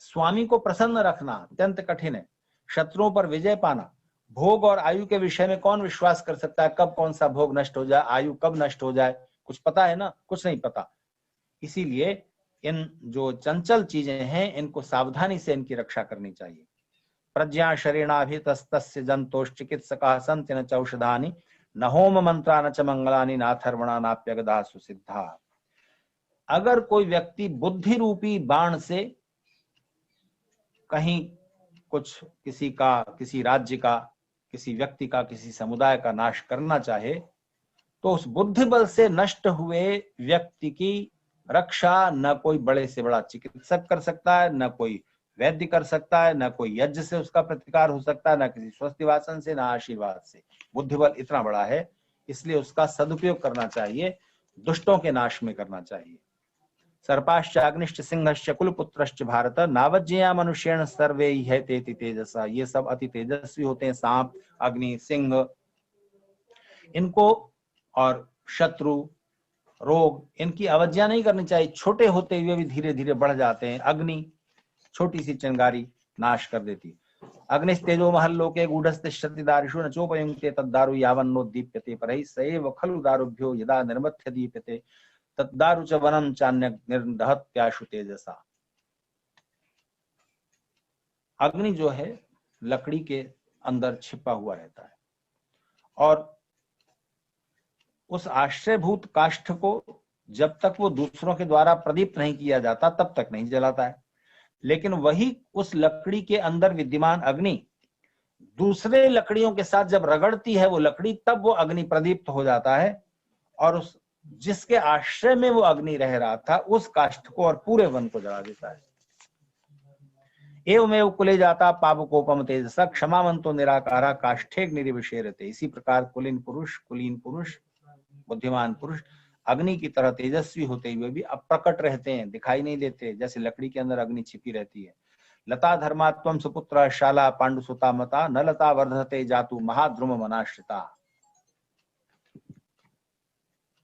स्वामी को प्रसन्न रखना अत्यंत कठिन है। शत्रुओं पर विजय पाना, भोग और आयु के विषय में कौन विश्वास कर सकता है, कब कौन सा भोग नष्ट हो जाए, आयु कब नष्ट हो जाए, कुछ पता है ना? कुछ नहीं पता। इसीलिए इन जो चंचल चीजें हैं, इनको सावधानी से इनकी रक्षा करनी चाहिए। प्रज्ञा शरीणाभितस्तस्य जंतोष चिकित्सका सन्ति न च औषधानि न होम मंत्रा न च मंगलानि नाथर्वणा नाप्यगदा सुसिद्धा। अगर कोई व्यक्ति बुद्धि रूपी बाण से कहीं कुछ, किसी का, किसी राज्य का, किसी व्यक्ति का, किसी समुदाय का नाश करना चाहे, तो उस बुद्धि बल से नष्ट हुए व्यक्ति की रक्षा न कोई बड़े से बड़ा चिकित्सक कर सकता है, न कोई वैद्य कर सकता है, न कोई यज्ञ से उसका प्रतिकार हो सकता है, न किसी स्वस्ति वासन से, न आशीर्वाद से। बुद्धि बल इतना बड़ा है, इसलिए उसका सदुपयोग करना चाहिए, दुष्टों के नाश में करना चाहिए। सर्पाश्च अग्निश्च सिंहश्च कुलपुत्रश्च भारत नावज्ञया मनुष्येण सर्वे है तेति तेजसा। ये सब अति तेजस्वी होते हैं, सांप, अग्नि, सिंह, इनको और शत्रु, रोग, इनकी अवज्ञा नहीं करनी चाहिए। छोटे होते हुए भी धीरे धीरे बढ़ जाते हैं। अग्नि छोटी सी चिंगारी नाश कर देती। अग्निस्तेजो महल्लोके गूढ़स्तिष्ठति दारुषु न चोपयुंक्ते तद्दारु यावन्नोद्दीप्यते परैः सएव खलु दारुभ्यो यदा निर्मथ्य दीप्यते तद्दारु च वनं चान्य निर्दहत्याशु तेजसा। अग्नि जो है लकड़ी के अंदर छिपा हुआ रहता है और उस आश्रयभूत काष्ठ को जब तक वो दूसरों के द्वारा प्रदीप्त नहीं किया जाता तब तक नहीं जलाता है। लेकिन वही उस लकड़ी के अंदर विद्यमान अग्नि दूसरे लकड़ियों के साथ जब रगड़ती है वो लकड़ी, तब वो अग्नि प्रदीप्त हो जाता है और उस जिसके आश्रय में वो अग्नि रह रहा था उस काष्ठ को और पूरे वन को जला देता है। एवमेव कुले जाता पावकोपम तेजसा क्षमावंतो निराकारा काष्ठेग्निरिविशेरते। इसी प्रकार कुलीन पुरुष बुद्धिमान पुरुष अग्नि की तरह तेजस्वी होते हुए भी अप्रकट रहते हैं, दिखाई नहीं देते, जैसे लकड़ी के अंदर अग्नि छिपी रहती है। लता धर्मात्वम सुपुत्र शाला पांडुसुता मता न लता वर्धते जातु महाद्रुम मनाश्रिता।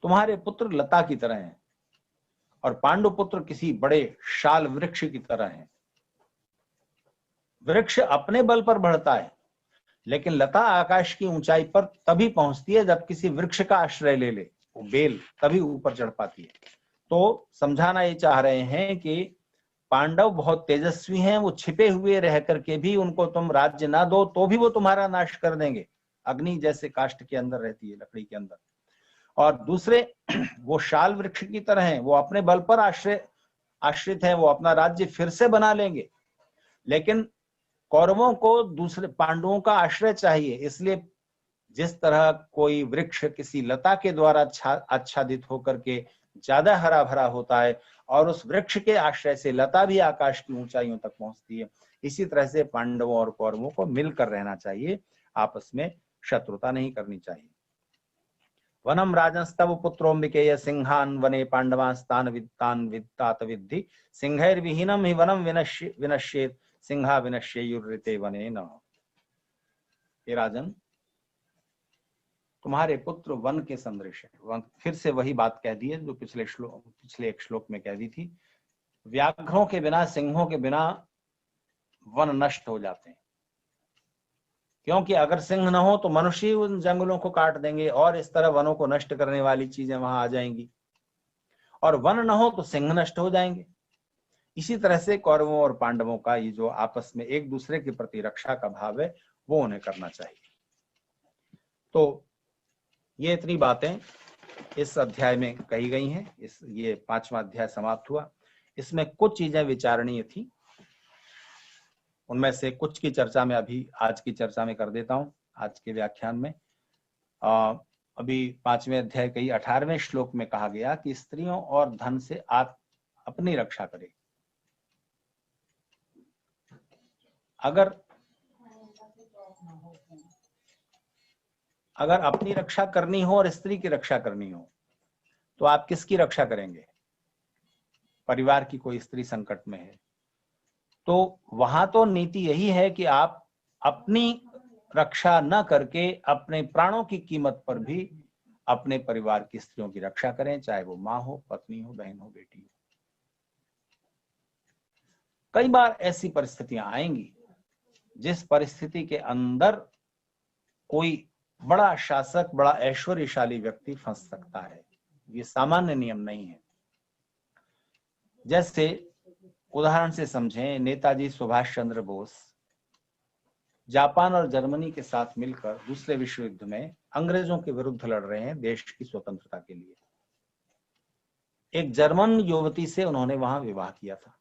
तुम्हारे पुत्र लता की तरह हैं और पांडुपुत्र किसी बड़े शाल वृक्ष की तरह हैं। वृक्ष अपने बल पर बढ़ता है, लेकिन लता आकाश की ऊंचाई पर तभी पहुंचती है जब किसी वृक्ष का आश्रय ले ले, वो बेल तभी ऊपर चढ़ पाती है। तो समझाना ये चाह रहे हैं कि पांडव बहुत तेजस्वी हैं, वो छिपे हुए रह करके भी उनको तुम राज्य ना दो तो भी वो तुम्हारा नाश कर देंगे, अग्नि जैसे काष्ठ के अंदर रहती है, लकड़ी के अंदर। और दूसरे वो शाल वृक्ष की तरह हैं, वो अपने बल पर आश्रित हैं, वो अपना राज्य फिर से बना लेंगे। लेकिन कौरवों को दूसरे पांडवों का आश्रय चाहिए, इसलिए जिस तरह कोई वृक्ष किसी लता के द्वारा आच्छादित होकर के ज्यादा हरा भरा होता है और उस वृक्ष के आश्रय से लता भी आकाश की ऊंचाइयों तक पहुंचती है, इसी तरह से पांडवों और कौरवों को मिलकर रहना चाहिए, आपस में शत्रुता नहीं करनी चाहिए। वनम राजंस्तव पुत्रोम्बिकेय सिंहान वने पांडवास्तान वित्तान वित्तात विद्धि सिंहैर्विहीनम हि वनम विनश्येत सिंहा विनश्येयुर्ऋते वने न। हे राजन, तुम्हारे पुत्र वन के सदृश है। फिर से वही बात कह दी है जो पिछले एक श्लोक में कह दी थी। व्याघ्रों के बिना, सिंहों के बिना वन नष्ट हो जाते हैं, क्योंकि अगर सिंह न हो तो मनुष्य उन जंगलों को काट देंगे और इस तरह वनों को नष्ट करने वाली चीजें वहां आ जाएंगी, और वन न हो तो सिंह नष्ट हो जाएंगे। इसी तरह से कौरवों और पांडवों का ये जो आपस में एक दूसरे के प्रति रक्षा का भाव है वो उन्हें करना चाहिए। तो ये इतनी बातें इस अध्याय में कही गई हैं। ये 5वां अध्याय समाप्त हुआ। इसमें कुछ चीजें विचारणीय थी, उनमें से कुछ की चर्चा मैं अभी आज की चर्चा में कर देता हूं, आज के व्याख्यान में। अभी 5वें अध्याय के 18वें श्लोक में कहा गया कि स्त्रियों और धन से आप अपनी रक्षा करें। अगर अपनी रक्षा करनी हो और स्त्री की रक्षा करनी हो तो आप किसकी रक्षा करेंगे? परिवार की कोई स्त्री संकट में है तो वहां तो नीति यही है कि आप अपनी रक्षा न करके अपने प्राणों की कीमत पर भी अपने परिवार की स्त्रियों की रक्षा करें, चाहे वो माँ हो, पत्नी हो, बहन हो, बेटी हो। कई बार ऐसी परिस्थितियां आएंगी जिस परिस्थिति के अंदर कोई बड़ा शासक, बड़ा ऐश्वर्यशाली व्यक्ति फंस सकता है। ये सामान्य नियम नहीं है। जैसे उदाहरण से समझें, नेताजी सुभाष चंद्र बोस जापान और जर्मनी के साथ मिलकर दूसरे विश्व युद्ध में अंग्रेजों के विरुद्ध लड़ रहे हैं देश की स्वतंत्रता के लिए। एक जर्मन युवती से उन्होंने वहां विवाह किया था।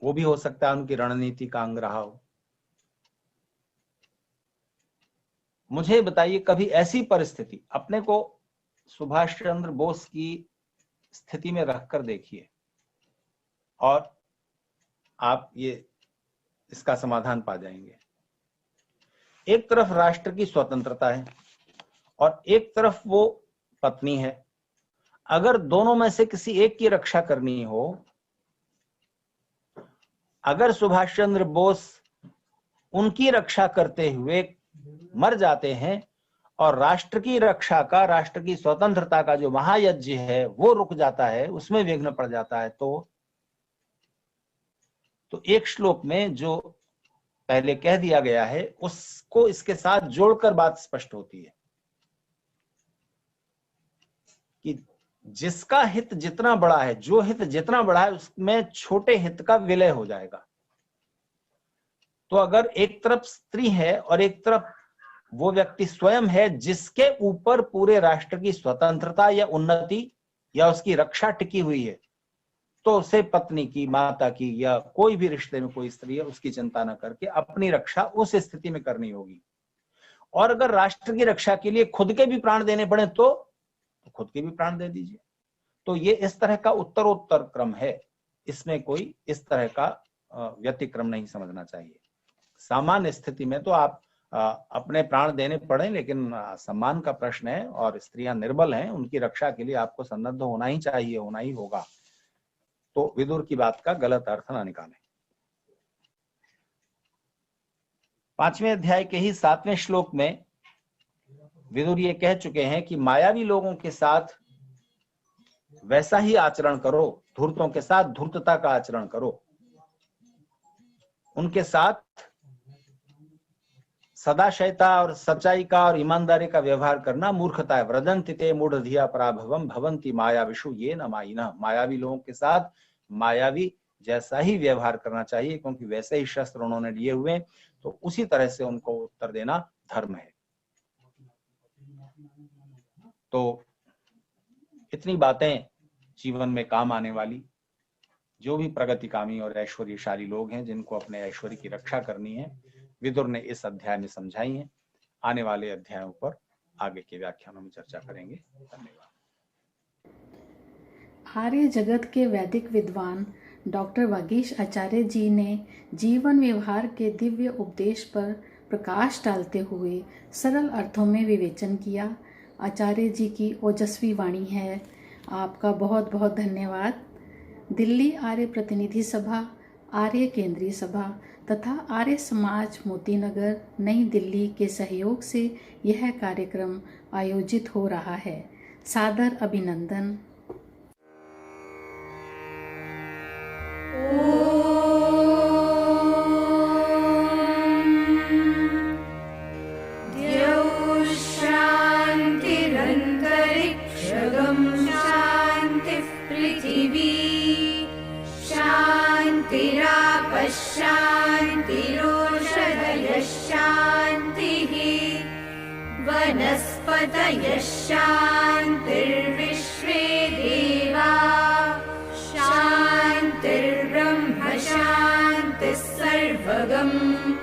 वो भी हो सकता है उनकी रणनीति का अंग रहा हो। मुझे बताइए, कभी ऐसी परिस्थिति अपने को सुभाष चंद्र बोस की स्थिति में रखकर देखिए और आप ये इसका समाधान पा जाएंगे। एक तरफ राष्ट्र की स्वतंत्रता है और एक तरफ वो पत्नी है। अगर दोनों में से किसी एक की रक्षा करनी हो, अगर सुभाष चंद्र बोस उनकी रक्षा करते हुए मर जाते हैं और राष्ट्र की रक्षा का, राष्ट्र की स्वतंत्रता का जो महायज्ञ है वो रुक जाता है, उसमें विघ्न पड़ जाता है, तो एक श्लोक में जो पहले कह दिया गया है उसको इसके साथ जोड़कर बात स्पष्ट होती है कि जिसका हित जितना बड़ा है, जो हित जितना बड़ा है, उसमें छोटे हित का विलय हो जाएगा। तो अगर एक तरफ स्त्री है और एक तरफ वो व्यक्ति स्वयं है जिसके ऊपर पूरे राष्ट्र की स्वतंत्रता या उन्नति या उसकी रक्षा टिकी हुई है, तो उसे पत्नी की, माता की या कोई भी रिश्ते में कोई स्त्री है उसकी चिंता न करके अपनी रक्षा उस स्थिति में करनी होगी। और अगर राष्ट्र की रक्षा के लिए खुद के भी प्राण देने पड़े तो खुद के भी प्राण दे दीजिए। तो ये इस तरह का उत्तरोत्तर क्रम है, इसमें कोई इस तरह का व्यतिक्रम नहीं समझना चाहिए। सामान्य स्थिति में तो आप अपने प्राण देने पड़े, लेकिन सम्मान का प्रश्न है और स्त्रियां निर्बल हैं, उनकी रक्षा के लिए आपको सन्नद्ध होना ही चाहिए, होना ही होगा। तो विदुर की बात का गलत अर्थ ना निकालें। 5वें अध्याय के ही 7वें श्लोक में विदुर ये कह चुके हैं कि मायावी लोगों के साथ वैसा ही आचरण करो, धूर्तों के साथ धूर्तता का आचरण करो, उनके साथ सदाशयता और सच्चाई का और ईमानदारी का व्यवहार करना मूर्खता है। व्रजन्ति ते मूढ़धिया पराभवम भवन्ति मायाविषु ये न मायिनः। मायावी लोगों के साथ मायावी जैसा ही व्यवहार करना चाहिए, क्योंकि वैसे ही शस्त्र उन्होंने लिए हुए, तो उसी तरह से उनको उत्तर देना धर्म है। तो इतनी बातें जीवन में काम आने वाली, जो भी प्रगतिकामी और ऐश्वर्यशाली लोग हैं जिनको अपने ऐश्वर्य की रक्षा करनी है, विदुर ने इस अध्याय में समझाई है। आने वाले अध्यायों पर आगे के व्याख्यानों में चर्चा करेंगे। धन्यवाद। आर्य जगत के वैदिक विद्वान डॉक्टर वागीश आचार्य जी ने जीवन व्यवहार के दिव्य उपदेश पर प्रकाश डालते हुए सरल अर्थों में विवेचन किया। आचार्य जी की ओजस्वी वाणी है। आपका बहुत बहुत धन्यवाद। दिल्ली आर्य प्रतिनिधि सभा, आर्य केंद्रीय सभा तथा आर्य समाज मोतीनगर नई दिल्ली के सहयोग से यह कार्यक्रम आयोजित हो रहा है। सादर अभिनंदन। वनस्पतयः शान्तिर्विश्वे देवा शान्तिर्ब्रह्म शान्तिः सर्वगम्।